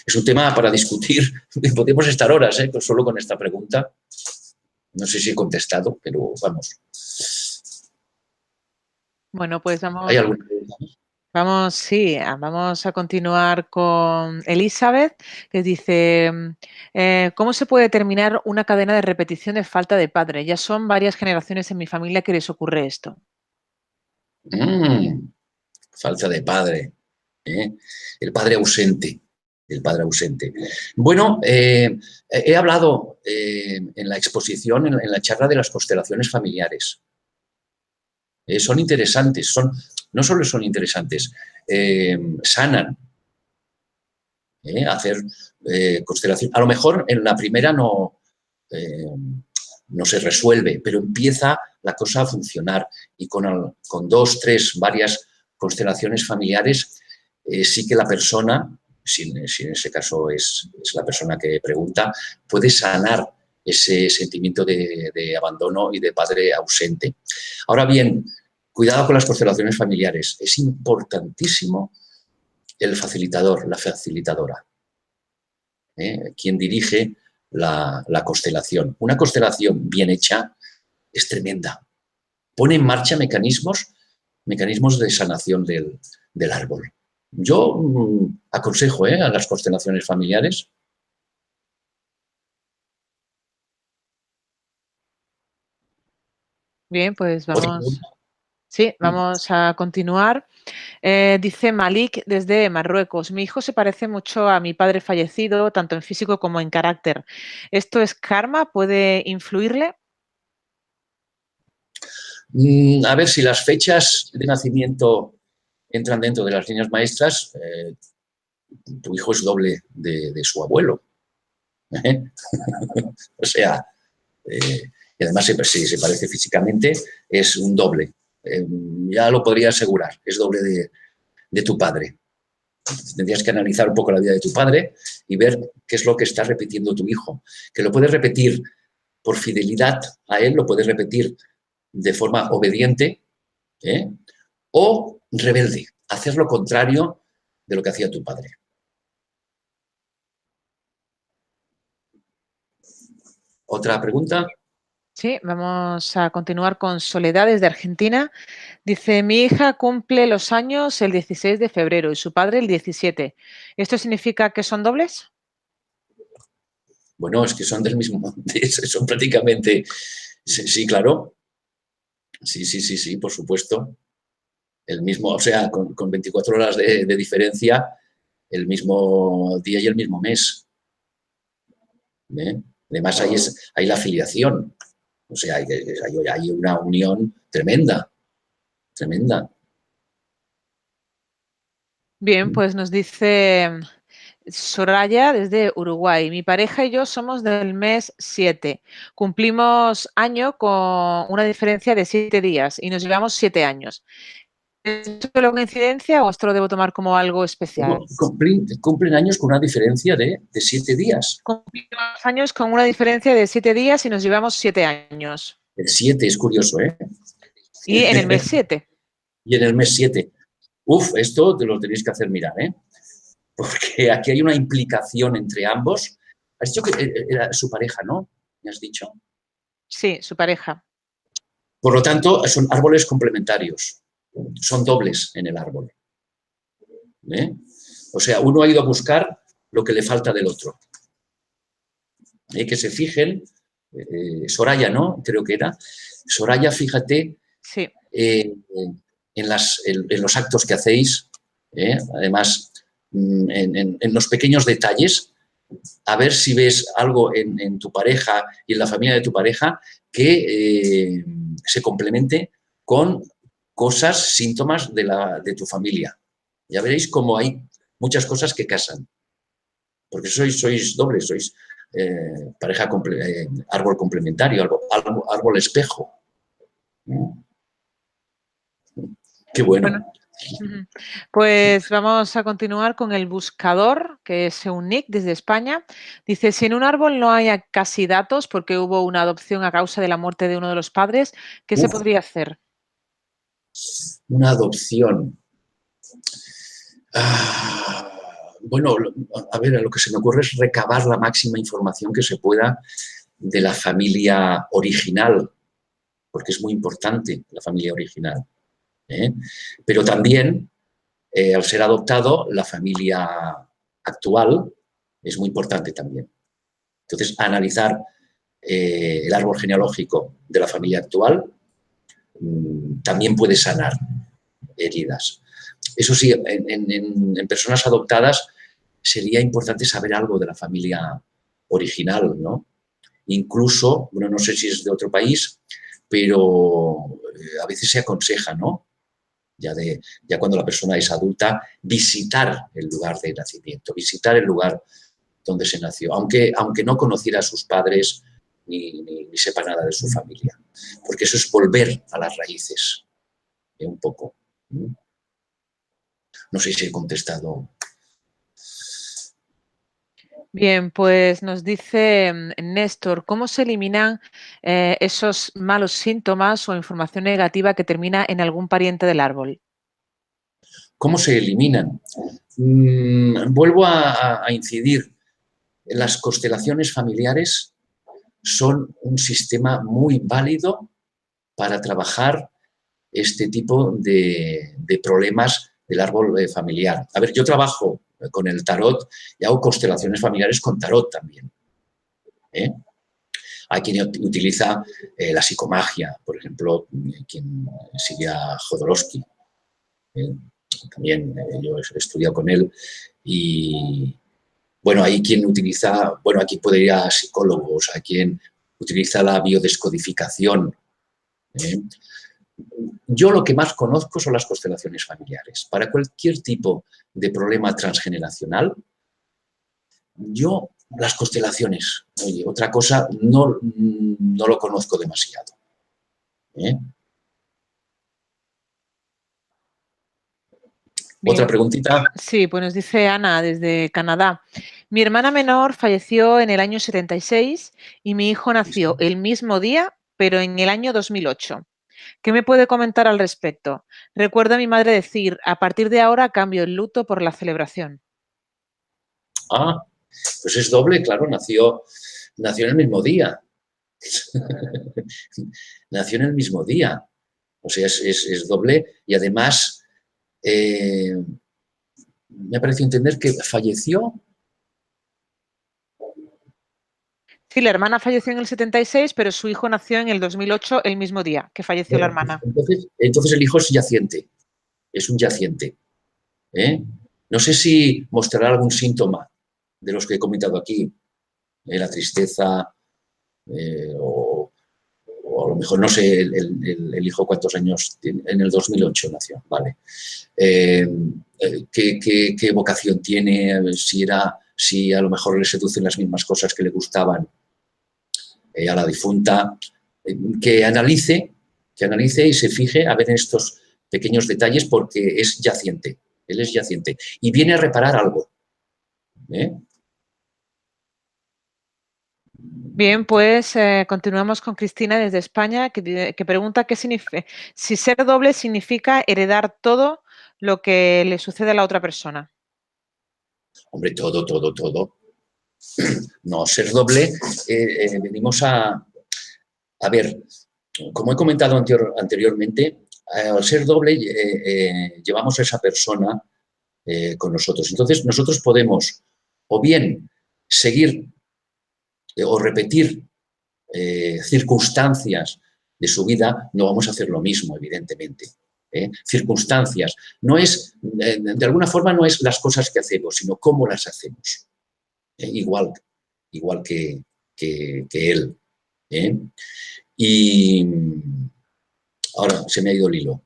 Es un tema para discutir, podemos estar horas solo con esta pregunta. No sé si he contestado, pero vamos. Bueno, pues vamos. ¿Hay alguna pregunta más? Vamos a continuar con Elizabeth, que dice, ¿cómo se puede terminar una cadena de repetición de falta de padre? Ya son varias generaciones en mi familia que les ocurre esto. Falta de padre. El padre ausente. El padre ausente. Bueno, he hablado en la exposición, en la charla de las constelaciones familiares. Son interesantes, no solo son interesantes, sanan. Hacer constelación. A lo mejor en la primera no se resuelve, pero empieza la cosa a funcionar y con 2, 3, varias constelaciones familiares sí que la persona, si en ese caso es la persona que pregunta, puede sanar ese sentimiento de abandono y de padre ausente. Ahora bien, cuidado con las constelaciones familiares. Es importantísimo el facilitador, la facilitadora, quien dirige la constelación. Una constelación bien hecha es tremenda. Pone en marcha mecanismos de sanación del árbol. Yo aconsejo a las constelaciones familiares. Bien, pues vamos. Sí, vamos a continuar. Dice Malik desde Marruecos: mi hijo se parece mucho a mi padre fallecido, tanto en físico como en carácter. ¿Esto es karma? ¿Puede influirle? A ver, si las fechas de nacimiento entran dentro de las líneas maestras, tu hijo es doble de su abuelo. O sea, y además si se parece físicamente, es un doble. Ya lo podría asegurar, es doble de tu padre. Tendrías que analizar un poco la vida de tu padre y ver qué es lo que está repitiendo tu hijo. Que lo puedes repetir por fidelidad a él, lo puedes repetir de forma obediente o rebelde, hacer lo contrario de lo que hacía tu padre. ¿Otra pregunta? Sí, vamos a continuar con Soledad desde Argentina. Dice: mi hija cumple los años el 16 de febrero y su padre el 17. ¿Esto significa que son dobles? Bueno, es que son del mismo, son prácticamente, sí, claro. Sí, por supuesto. El mismo, o sea, con 24 horas de diferencia, el mismo día y el mismo mes. Además, hay la afiliación. O sea, hay una unión tremenda, tremenda. Bien, pues nos dice Soraya desde Uruguay: mi pareja y yo somos del mes 7. Cumplimos año con una diferencia de 7 días y nos llevamos 7 años. ¿Es solo coincidencia o esto lo debo tomar como algo especial? Cumplen años con una diferencia de 7 días. Cumplimos años con una diferencia de 7 días y nos llevamos 7 años. El 7 es curioso, ¿eh? Y en el mes 7. Y en el mes 7. Uf, esto te lo tenéis que hacer mirar, ¿eh? Porque aquí hay una implicación entre ambos. Has dicho que era su pareja, ¿no? ¿Me has dicho? Sí, su pareja. Por lo tanto, son árboles complementarios. Son dobles en el árbol. ¿Eh? O sea, uno ha ido a buscar lo que le falta del otro. Que se fijen, Soraya, ¿no? Creo que era. Soraya, fíjate Sí. En los actos que hacéis, además, en los pequeños detalles, a ver si ves algo en tu pareja y en la familia de tu pareja que se complemente con cosas, síntomas de tu familia. Ya veréis cómo hay muchas cosas que casan. Porque sois dobles, sois pareja, árbol complementario, árbol espejo. Qué Bueno, bueno. pues vamos a continuar con el buscador, que es un nick desde España. Dice, si en un árbol no hay casi datos porque hubo una adopción a causa de la muerte de uno de los padres, ¿qué se podría hacer? Una adopción. Bueno, a ver, lo que se me ocurre es recabar la máxima información que se pueda de la familia original, porque es muy importante la familia original. Pero también, al ser adoptado, la familia actual es muy importante también. Entonces, analizar el árbol genealógico de la familia actual también puede sanar heridas. Eso sí, en personas adoptadas sería importante saber algo de la familia original, ¿no? Incluso, bueno, no sé si es de otro país, pero a veces se aconseja, ¿no? Ya cuando la persona es adulta, visitar el lugar de nacimiento, visitar el lugar donde se nació, aunque no conociera a sus padres ni sepa nada de su familia, porque eso es volver a las raíces, un poco. No sé si he contestado. Bien, pues nos dice Néstor, ¿cómo se eliminan esos malos síntomas o información negativa que termina en algún pariente del árbol? ¿Cómo se eliminan? Vuelvo a incidir. Las constelaciones familiares son un sistema muy válido para trabajar este tipo de problemas del árbol familiar. A ver, yo trabajo con el tarot y hago constelaciones familiares con tarot también. Hay quien utiliza la psicomagia, por ejemplo, quien sigue a Jodorowsky. También yo he estudiado con él y, bueno, hay quien utiliza, bueno, aquí puede ir a psicólogos, hay quien utiliza la biodescodificación. Yo lo que más conozco son las constelaciones familiares. Para cualquier tipo de problema transgeneracional, yo las constelaciones, oye, otra cosa no lo conozco demasiado. Bien. Otra preguntita. Sí, pues nos dice Ana desde Canadá. Mi hermana menor falleció en el año 76 y mi hijo nació el mismo día, pero en el año 2008. ¿Qué me puede comentar al respecto? Recuerdo a mi madre decir, a partir de ahora cambio el luto por la celebración. Pues es doble, claro, nació en el mismo día. Nació en el mismo día. O sea, es doble y además me ha parecido entender que falleció. Sí, la hermana falleció en el 76, pero su hijo nació en el 2008, el mismo día que falleció la hermana. Entonces el hijo es yaciente, es un yaciente. No sé si mostrará algún síntoma de los que he comentado aquí, la tristeza o a lo mejor, no sé, el hijo cuántos años tiene, en el 2008 nació, vale. ¿Qué vocación tiene? Si a lo mejor le seducen las mismas cosas que le gustaban a la difunta, que analice y se fije a ver en estos pequeños detalles porque es yaciente, él es yaciente y viene a reparar algo. Bien, pues continuamos con Cristina desde España, que pregunta si ser doble significa heredar todo lo que le sucede a la otra persona. Hombre, todo, todo, todo. No, ser doble, venimos a ver, como he comentado anteriormente, al ser doble llevamos a esa persona con nosotros. Entonces, nosotros podemos o bien seguir o repetir circunstancias de su vida, no vamos a hacer lo mismo, evidentemente. Circunstancias. No es, de alguna forma, no es las cosas que hacemos, sino cómo las hacemos. Igual que él. Y ahora se me ha ido el hilo.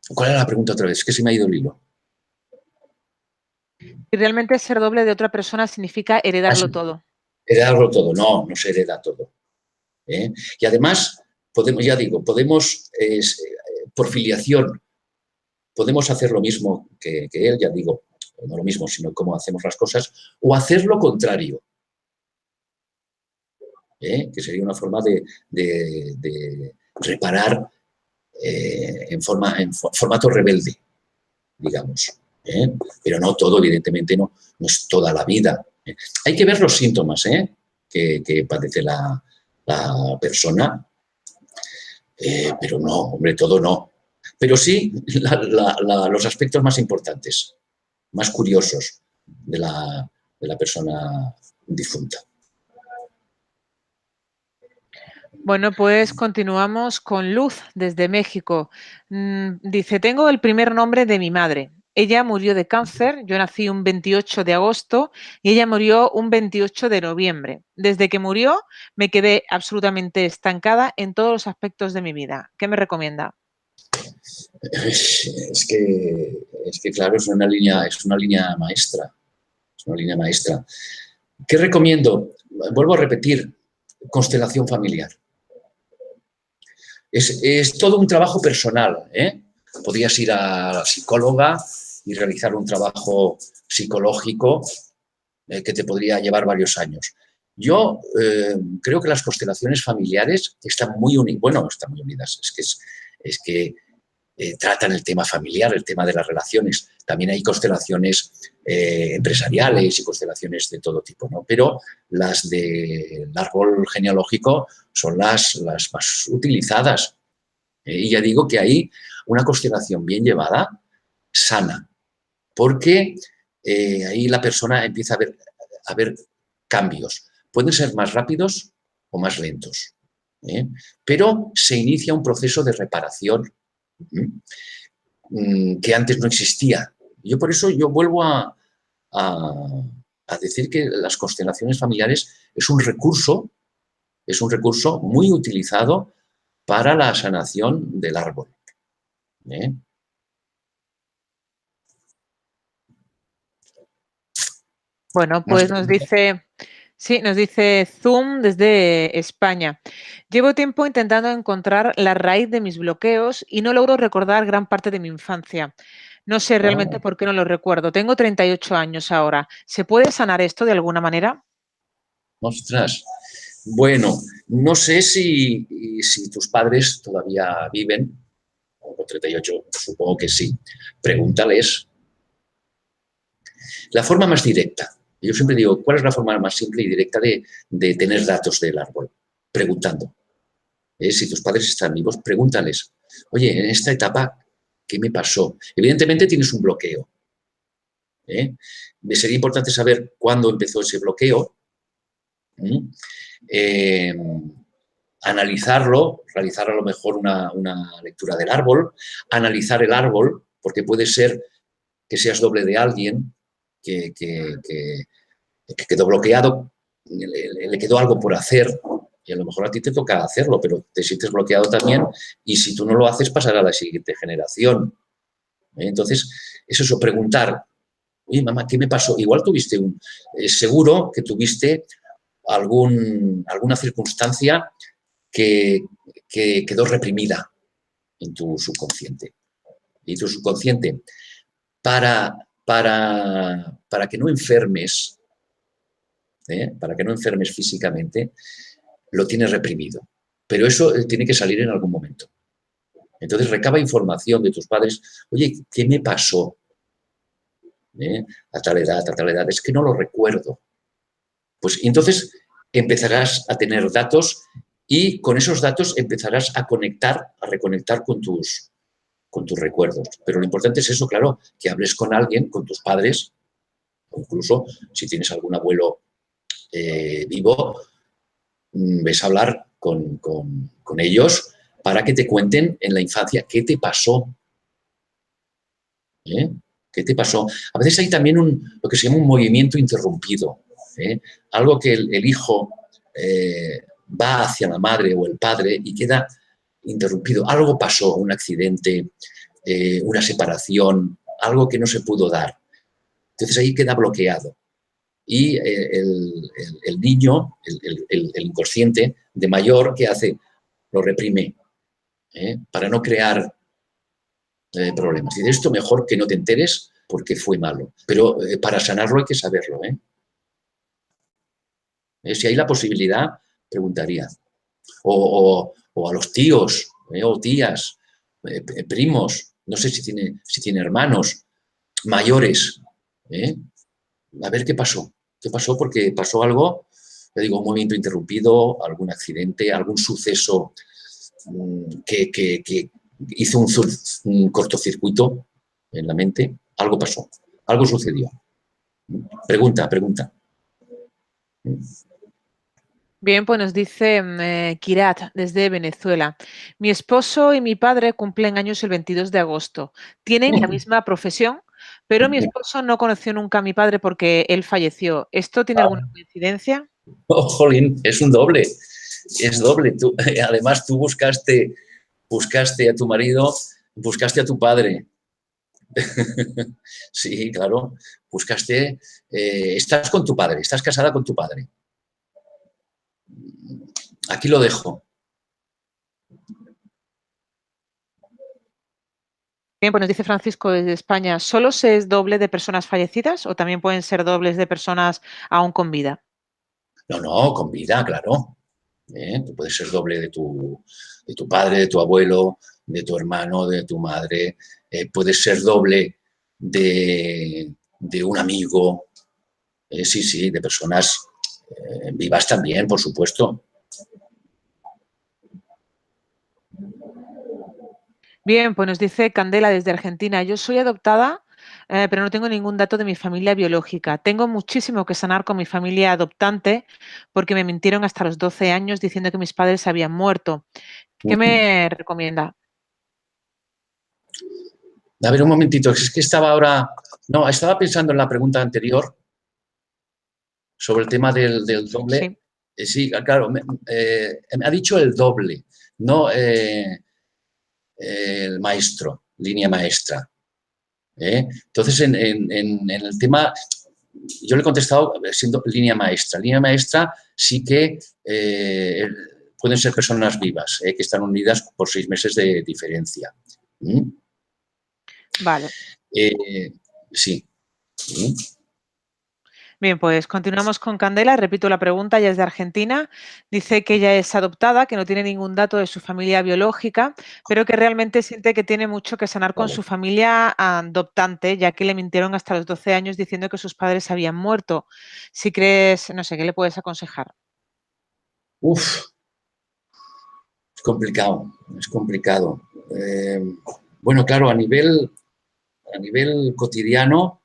¿Cuál era la pregunta otra vez? Es que se me ha ido el hilo. Y realmente ser doble de otra persona significa heredarlo todo. Heredarlo todo. No, no se hereda todo. Y además, podemos, ya digo, podemos, por filiación, podemos hacer lo mismo que él, ya digo, no lo mismo, sino cómo hacemos las cosas, o hacer lo contrario. Que sería una forma de reparar en formato rebelde, digamos. Pero no todo, evidentemente, no es toda la vida. Hay que ver los síntomas que padece la persona, pero no, hombre, todo no. Pero sí los aspectos más importantes, más curiosos de la persona difunta. Bueno, pues continuamos con Luz desde México. Dice, tengo el primer nombre de mi madre. Ella murió de cáncer, yo nací un 28 de agosto y ella murió un 28 de noviembre. Desde que murió me quedé absolutamente estancada en todos los aspectos de mi vida. ¿Qué me recomienda? Es que claro, es una línea maestra. Es una línea maestra. ¿Qué recomiendo? Vuelvo a repetir, constelación familiar. Es todo un trabajo personal. Podrías ir a la psicóloga y realizar un trabajo psicológico que te podría llevar varios años. Yo creo que las constelaciones familiares están muy unidas. Bueno, están muy unidas. Es que tratan el tema familiar, el tema de las relaciones. También hay constelaciones empresariales y constelaciones de todo tipo, ¿no? Pero las del árbol genealógico son las más utilizadas. Y ya digo que ahí una constelación bien llevada sana, porque ahí la persona empieza a ver cambios. Pueden ser más rápidos o más lentos, pero se inicia un proceso de reparación que antes no existía. Yo por eso yo vuelvo a decir que las constelaciones familiares es un recurso muy utilizado para la sanación del árbol. Bueno, pues nos dice Zoom desde España. Llevo tiempo intentando encontrar la raíz de mis bloqueos y no logro recordar gran parte de mi infancia. No sé realmente por qué no lo recuerdo. Tengo 38 años ahora. ¿Se puede sanar esto de alguna manera? Ostras. Bueno, no sé si tus padres todavía viven, o 38, supongo que sí. Pregúntales. La forma más directa. Yo siempre digo, ¿cuál es la forma más simple y directa de tener datos del árbol? Preguntando. Si tus padres están vivos, pregúntales. Oye, en esta etapa, ¿qué me pasó? Evidentemente tienes un bloqueo. Sería importante saber cuándo empezó ese bloqueo. Analizarlo, realizar a lo mejor una lectura del árbol, analizar el árbol, porque puede ser que seas doble de alguien que quedó bloqueado, le quedó algo por hacer y a lo mejor a ti te toca hacerlo, pero te sientes bloqueado también y si tú no lo haces pasará a la siguiente generación. Entonces, es eso, preguntar, oye, mamá, ¿qué me pasó? Igual tuviste seguro que tuviste alguna circunstancia que quedó reprimida en tu subconsciente. Y tu subconsciente, para que no enfermes, para que no enfermes físicamente, lo tienes reprimido. Pero eso tiene que salir en algún momento. Entonces recaba información de tus padres. Oye, ¿qué me pasó? A tal edad, es que no lo recuerdo. Pues entonces empezarás a tener datos y con esos datos empezarás a reconectar con tus recuerdos. Pero lo importante es eso, claro, que hables con alguien, con tus padres, o incluso si tienes algún abuelo vivo, ves a hablar con ellos para que te cuenten en la infancia qué te pasó. ¿Qué te pasó? A veces hay también lo que se llama un movimiento interrumpido. Algo que el hijo va hacia la madre o el padre y queda interrumpido. Algo pasó, un accidente, una separación, algo que no se pudo dar. Entonces ahí queda bloqueado. Y el niño, el inconsciente de mayor, ¿qué hace? Lo reprime para no crear problemas. Y de esto mejor que no te enteres porque fue malo. Pero para sanarlo hay que saberlo. Si hay la posibilidad, preguntaría. O a los tíos o tías, primos, no sé si tiene hermanos mayores. A ver qué pasó. ¿Qué pasó? Porque pasó algo, le digo, un movimiento interrumpido, algún accidente, algún suceso que hizo un cortocircuito en la mente. Algo pasó, algo sucedió. Pregunta. Bien, pues nos dice Kirat desde Venezuela. Mi esposo y mi padre cumplen años el 22 de agosto. Tienen la misma profesión, pero mi esposo no conoció nunca a mi padre porque él falleció. ¿Esto tiene alguna coincidencia? Oh, jolín, es un doble. Es doble. Además, tú buscaste a tu marido, buscaste a tu padre. Sí, claro. Buscaste. Estás con tu padre, estás casada con tu padre. Aquí lo dejo. Bien, pues nos dice Francisco desde España, ¿solo se es doble de personas fallecidas o también pueden ser dobles de personas aún con vida? No, con vida, claro. Tú puedes ser doble de tu padre, de tu abuelo, de tu hermano, de tu madre. Puedes ser doble de un amigo. Sí, de personas vivas también, por supuesto. Bien, pues nos dice Candela desde Argentina, yo soy adoptada, pero no tengo ningún dato de mi familia biológica. Tengo muchísimo que sanar con mi familia adoptante porque me mintieron hasta los 12 años diciendo que mis padres habían muerto. ¿Qué me recomienda? A ver, un momentito, es que estaba ahora... No, estaba pensando en la pregunta anterior sobre el tema del doble. Sí. Sí, claro, me ha dicho el doble, no el maestro, línea maestra. Entonces, en el tema, yo le he contestado siendo línea maestra. Línea maestra sí que pueden ser personas vivas, que están unidas por 6 meses de diferencia. Vale. Sí. Bien, pues continuamos con Candela. Repito la pregunta, ella es de Argentina. Dice que ella es adoptada, que no tiene ningún dato de su familia biológica, pero que realmente siente que tiene mucho que sanar con Vale. su familia adoptante, ya que le mintieron hasta los 12 años diciendo que sus padres habían muerto. Si crees, no sé, ¿qué le puedes aconsejar? Es complicado, es complicado. Bueno, claro, a nivel cotidiano,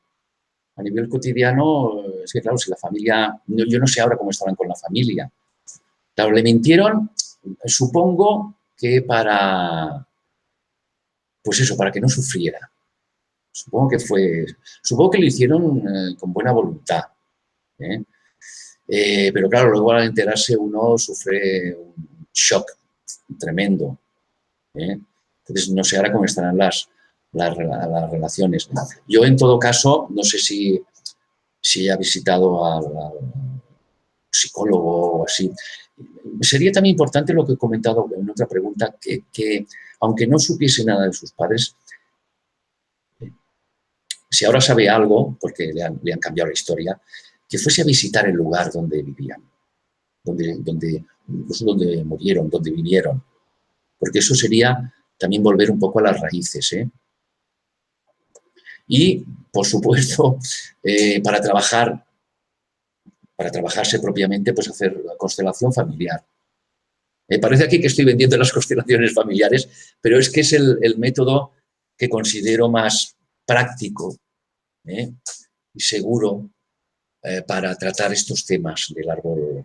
es que claro, si la familia, yo no sé ahora cómo estarán con la familia. Claro, le mintieron, supongo que pues eso, para que no sufriera. Supongo que lo hicieron con buena voluntad. Pero claro, luego al enterarse uno sufre un shock tremendo. Entonces, no sé ahora cómo estarán las relaciones. Yo, en todo caso, no sé si ha visitado al psicólogo o así. Sería también importante lo que he comentado en otra pregunta, que aunque no supiese nada de sus padres, si ahora sabe algo, porque le han cambiado la historia, que fuese a visitar el lugar donde vivían, incluso donde murieron, donde vivieron, porque eso sería también volver un poco a las raíces, ¿eh? Y, por supuesto, para trabajarse propiamente, pues hacer la constelación familiar. Me parece aquí que estoy vendiendo las constelaciones familiares, pero es que es el método que considero más práctico, ¿eh? Y seguro para tratar estos temas del árbol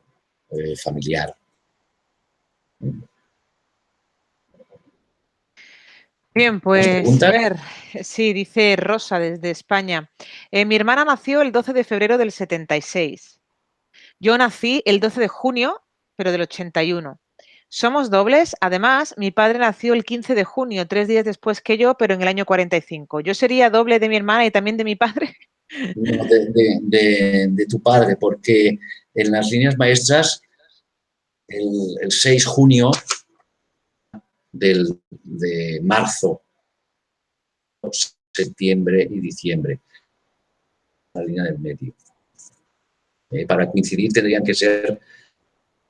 familiar. Bien, ¿Más pues a preguntas? ver, sí, dice Rosa desde España. Mi hermana nació el 12 de febrero del 76. Yo nací el 12 de junio, pero del 81. Somos dobles. Además, mi padre nació el 15 de junio, 3 días después que yo, pero en el año 45. ¿Yo sería doble de mi hermana y también de mi padre? No, de tu padre, porque en las líneas maestras el 6 de junio de marzo, septiembre y diciembre, la línea del medio. Para coincidir tendrían que ser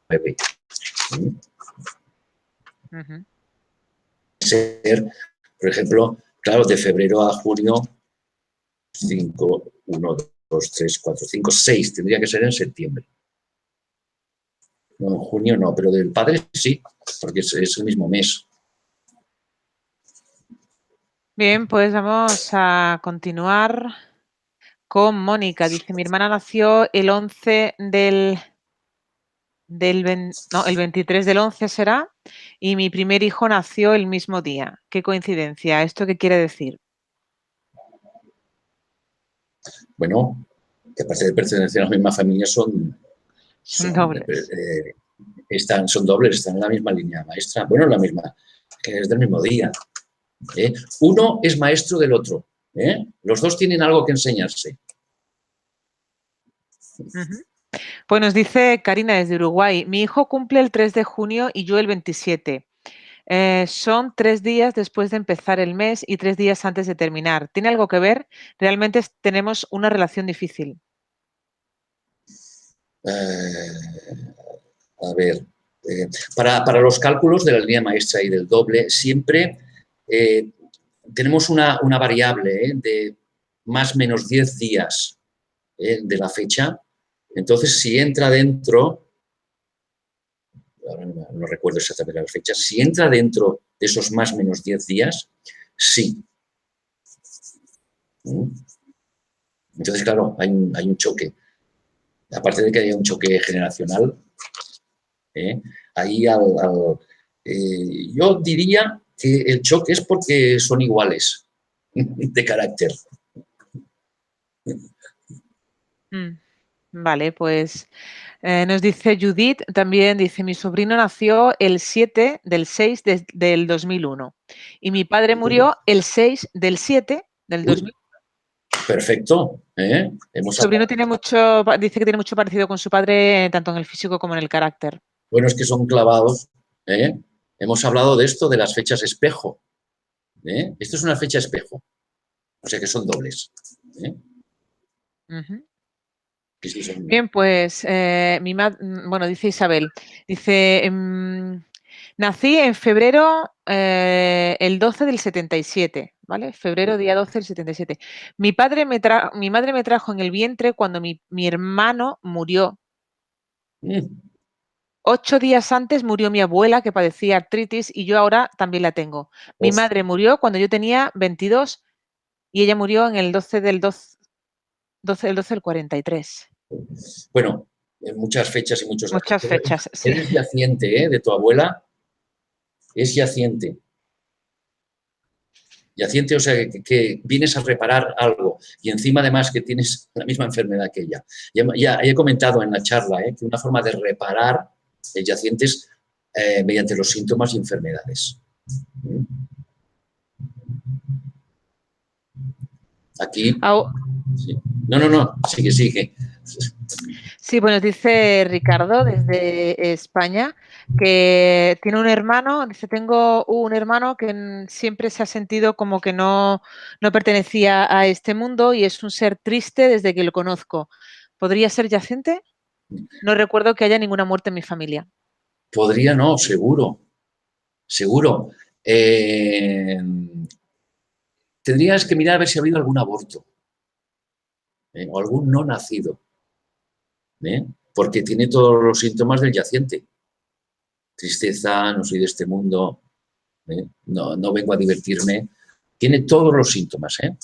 9. Ser, por ejemplo, claro, de febrero a junio, 5, 1, 2, 3, 4, 5, 6, tendría que ser en septiembre. No, en junio no, pero del padre sí, porque es el mismo mes. Bien, pues vamos a continuar con Mónica. Dice, mi hermana nació el 11 el 23 del 11 será, y mi primer hijo nació el mismo día. Qué coincidencia. ¿Esto qué quiere decir? Bueno, que aparte de pertenecer a la misma familia son Dobles. son dobles, están en la misma línea maestra. Bueno, la misma, que es del mismo día. Uno es maestro del otro. Los dos tienen algo que enseñarse. Pues nos dice Karina desde Uruguay, mi hijo cumple el 3 de junio y yo el 27. Son 3 días después de empezar el mes y 3 días antes de terminar. ¿Tiene algo que ver? Realmente tenemos una relación difícil. A ver, para los cálculos de la línea maestra y del doble, siempre tenemos una variable de más o menos 10 días de la fecha. Entonces, si entra dentro, ahora no recuerdo exactamente las fechas, si entra dentro de esos más o menos 10 días, sí. Entonces, claro, hay un choque. Aparte de que haya un choque generacional, ahí yo diría que el choque es porque son iguales de carácter. Vale, pues nos dice Judith, también dice, mi sobrino nació el 7 del 6 del 2001 y mi padre murió el 6 del 7 del 2001. Perfecto. Mi sobrino dice que tiene mucho parecido con su padre, tanto en el físico como en el carácter. Bueno, es que son clavados. Hemos hablado de esto, de las fechas espejo. Esto es una fecha espejo. O sea que son dobles. Bien, pues bueno, dice Isabel, dice, nací en febrero el 12 del 77, ¿vale? Febrero, día 12 del 77. Mi madre me trajo en el vientre cuando mi hermano murió. 8 días antes murió mi abuela, que padecía artritis, y yo ahora también la tengo. Mi madre murió cuando yo tenía 22 y ella murió en el 12 del 43. Bueno, en muchas fechas y muchos datos. Muchas fechas, sí. Eres yaciente, de tu abuela. Es yaciente. Yaciente, o sea, que vienes a reparar algo y encima además que tienes la misma enfermedad que ella. Ya he comentado en la charla que una forma de reparar el yaciente es mediante los síntomas y enfermedades. Aquí... Sí. No, sigue. Sí, bueno, dice Ricardo desde España que tiene un hermano, dice, tengo un hermano que siempre se ha sentido como que no, no pertenecía a este mundo y es un ser triste desde que lo conozco. ¿Podría ser yacente? No recuerdo que haya ninguna muerte en mi familia. Podría no, seguro, seguro. Tendrías que mirar a ver si ha habido algún aborto, o algún no nacido, ¿eh? Porque tiene todos los síntomas del yaciente. Tristeza, no soy de este mundo, no vengo a divertirme. Tiene todos los síntomas, ¿eh?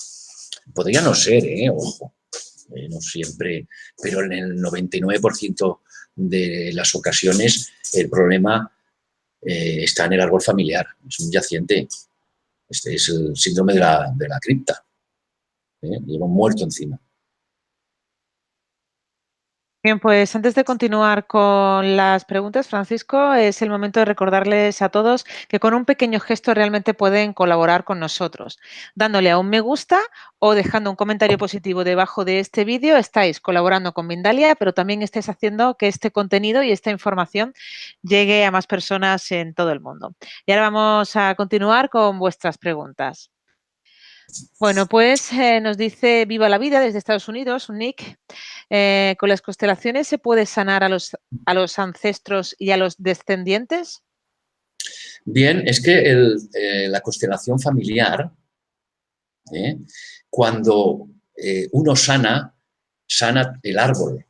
Podría no ser, ojo, no siempre, pero en el 99% de las ocasiones el problema está en el árbol familiar, es un yaciente. Este es el síndrome de la cripta. Lleva un muerto encima. Bien, pues antes de continuar con las preguntas, Francisco, es el momento de recordarles a todos que con un pequeño gesto realmente pueden colaborar con nosotros. Dándole a un me gusta o dejando un comentario positivo debajo de este vídeo, estáis colaborando con Mindalia, pero también estáis haciendo que este contenido y esta información llegue a más personas en todo el mundo. Y ahora vamos a continuar con vuestras preguntas. Bueno, pues nos dice Viva la Vida desde Estados Unidos, Nick. ¿Con las constelaciones se puede sanar a los ancestros y a los descendientes? Bien, es que la constelación familiar, cuando uno sana el árbol.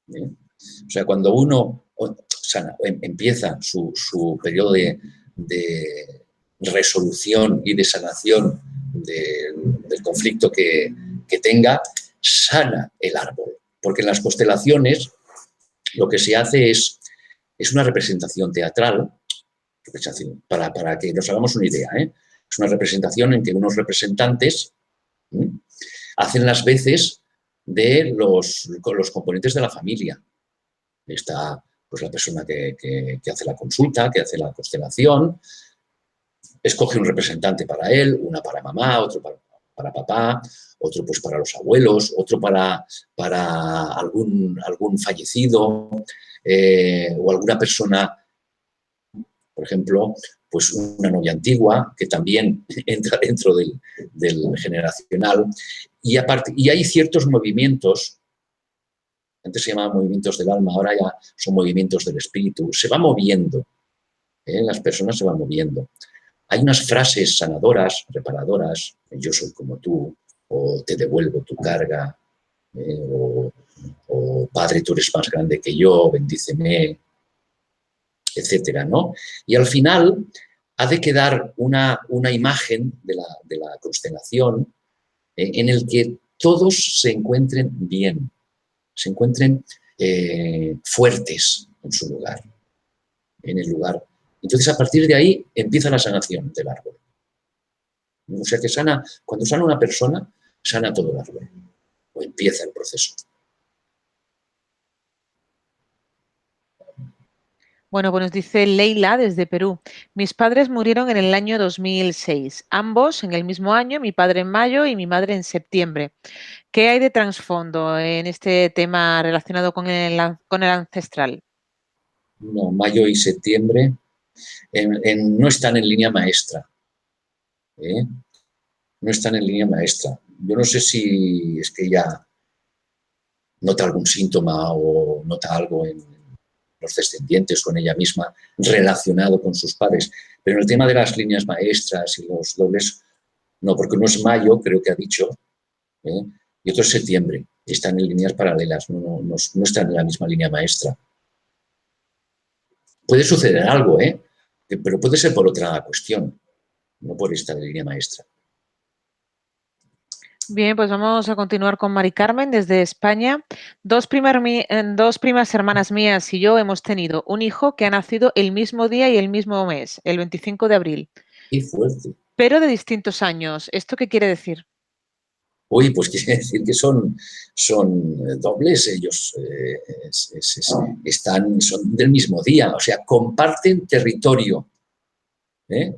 O sea, cuando uno empieza su periodo de resolución y de sanación del conflicto que tenga, sana el árbol. Porque en las constelaciones lo que se hace es una representación teatral, para que nos hagamos una idea. Es una representación en que unos representantes hacen las veces de los componentes de la familia. Está pues la persona que hace la consulta, que hace la constelación, escoge un representante para él, una para mamá, otro para papá, otro pues para los abuelos, otro para algún fallecido o alguna persona, por ejemplo, pues una novia antigua que también entra dentro del generacional. Y hay ciertos movimientos, antes se llamaban movimientos del alma, ahora ya son movimientos del espíritu, se va moviendo, las personas se van moviendo. Hay unas frases sanadoras, reparadoras, yo soy como tú, o te devuelvo tu carga, o Padre, tú eres más grande que yo, bendíceme, etcétera, ¿no? Y al final ha de quedar una imagen de la constelación en el que todos se encuentren bien, se encuentren fuertes en su lugar, en el lugar. Entonces, a partir de ahí empieza la sanación del árbol. O sea que cuando sana una persona, sana todo el árbol, o empieza el proceso. Bueno, pues nos dice Leila desde Perú. Mis padres murieron en el año 2006, ambos en el mismo año, mi padre en mayo y mi madre en septiembre. ¿Qué hay de trasfondo en este tema relacionado con el ancestral? No, mayo y septiembre no están en línea maestra. No están en línea maestra. Yo no sé si es que ella nota algún síntoma o nota algo en los descendientes o en ella misma relacionado con sus padres. Pero en el tema de las líneas maestras y los dobles, no, porque uno es mayo, creo que ha dicho, y otro es septiembre. Están en líneas paralelas, no están en la misma línea maestra. Puede suceder algo, pero puede ser por otra cuestión, no por esta línea maestra. Bien, pues vamos a continuar con Mari Carmen desde España. Dos primas hermanas mías y yo hemos tenido un hijo que ha nacido el mismo día y el mismo mes, el 25 de abril. ¡Qué fuerte! Pero de distintos años. ¿Esto qué quiere decir? Uy, pues quiere decir que son dobles, ellos son del mismo día, o sea, comparten territorio.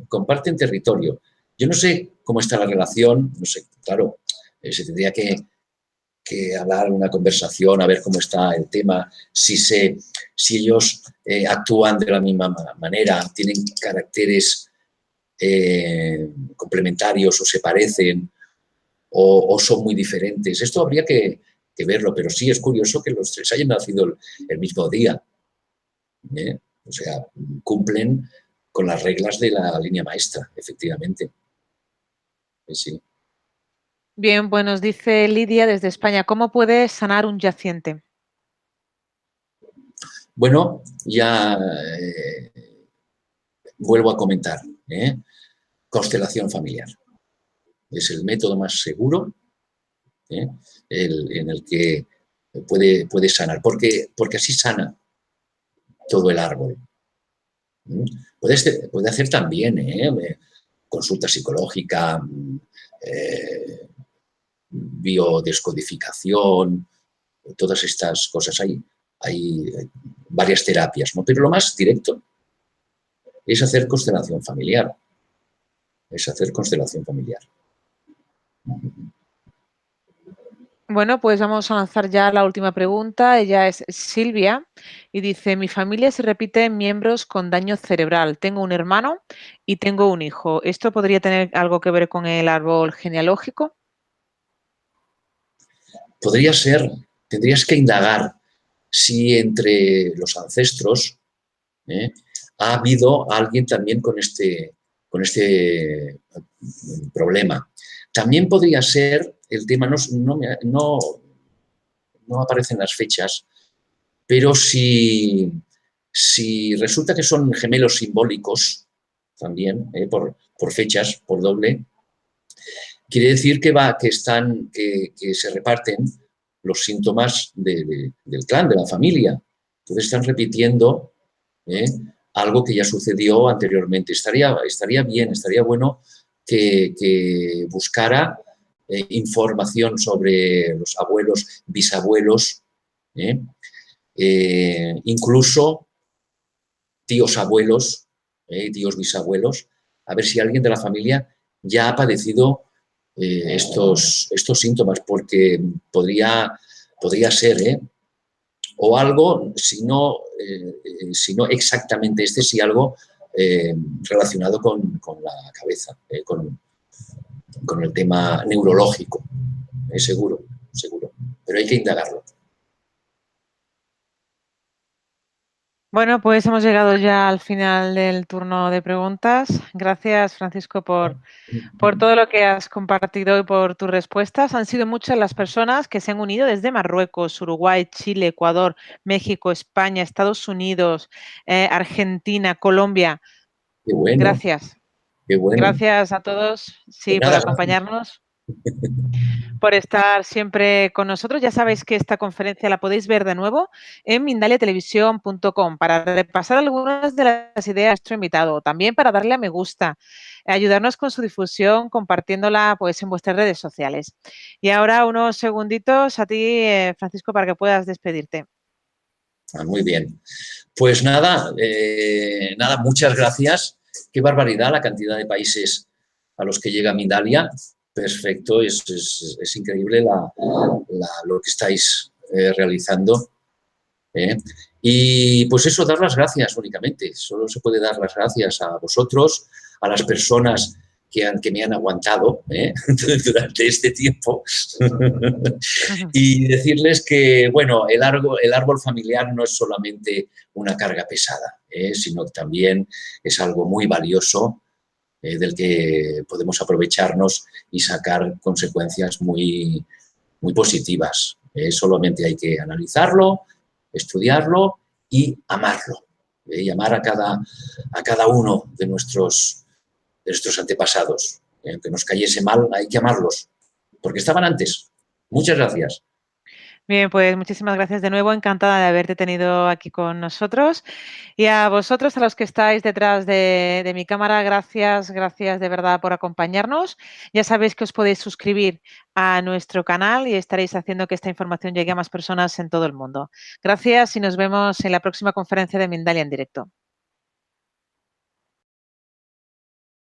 Comparten territorio. Yo no sé cómo está la relación, no sé, claro, se tendría que hablar una conversación, a ver cómo está el tema, si ellos actúan de la misma manera, tienen caracteres complementarios o se parecen o son muy diferentes. Esto habría que que verlo, pero sí es curioso que los tres hayan nacido el mismo día. O sea, cumplen con las reglas de la línea maestra, efectivamente. Sí. Bien, pues nos dice Lidia desde España, ¿cómo puede sanar un yaciente? Bueno, ya vuelvo a comentar, constelación familiar. Es el método más seguro en el que puede sanar, porque así sana todo el árbol. Puede hacer también consulta psicológica, biodescodificación, todas estas cosas. Hay varias terapias, ¿no? Pero lo más directo es hacer constelación familiar. Es hacer constelación familiar. Bueno, pues vamos a lanzar ya la última pregunta. Ella es Silvia y dice, mi familia se repite en miembros con daño cerebral. Tengo un hermano y tengo un hijo. ¿Esto podría tener algo que ver con el árbol genealógico? Podría ser, tendrías que indagar si entre los ancestros ha habido alguien también con este problema. También podría ser el tema, no aparecen las fechas, pero si resulta que son gemelos simbólicos, también, por fechas, por doble, quiere decir que se reparten los síntomas del clan, de la familia. Entonces están repitiendo algo que ya sucedió anteriormente. Estaría bien, estaría bueno que buscara información sobre los abuelos, bisabuelos, incluso tíos abuelos, tíos bisabuelos, a ver si alguien de la familia ya ha padecido estos síntomas, porque podría ser, o algo, si no exactamente sí algo relacionado con la cabeza, con el tema neurológico, seguro, pero hay que indagarlo. Bueno, pues hemos llegado ya al final del turno de preguntas. Gracias, Francisco, por todo lo que has compartido y por tus respuestas. Han sido muchas las personas que se han unido desde Marruecos, Uruguay, Chile, Ecuador, México, España, Estados Unidos, Argentina, Colombia. Qué bueno, Gracias. qué bueno. Gracias a todos, Pues sí, por nada, gracias. acompañarnos, por estar siempre con nosotros. Ya sabéis que esta conferencia la podéis ver de nuevo en mindaliatelevisión.com para repasar algunas de las ideas de nuestro invitado, también para darle a me gusta, ayudarnos con su difusión compartiéndola pues en vuestras redes sociales. Y ahora unos segunditos a ti, Francisco, para que puedas despedirte. Muy bien. Pues nada, muchas gracias. Qué barbaridad la cantidad de países a los que llega Mindalia. Perfecto, es increíble lo que estáis realizando. Y pues eso, dar las gracias únicamente. Solo se puede dar las gracias a vosotros, a las personas que me han aguantado durante este tiempo y decirles que, bueno, el árbol familiar no es solamente una carga pesada, sino que también es algo muy valioso del que podemos aprovecharnos y sacar consecuencias muy, muy positivas. Solamente hay que analizarlo, estudiarlo y amarlo. Y amar a cada uno de nuestros antepasados. Aunque nos cayese mal, hay que amarlos, porque estaban antes. Muchas gracias. Bien, pues muchísimas gracias de nuevo. Encantada de haberte tenido aquí con nosotros. Y a vosotros, a los que estáis detrás de mi cámara, gracias de verdad por acompañarnos. Ya sabéis que os podéis suscribir a nuestro canal y estaréis haciendo que esta información llegue a más personas en todo el mundo. Gracias y nos vemos en la próxima conferencia de Mindalia en directo.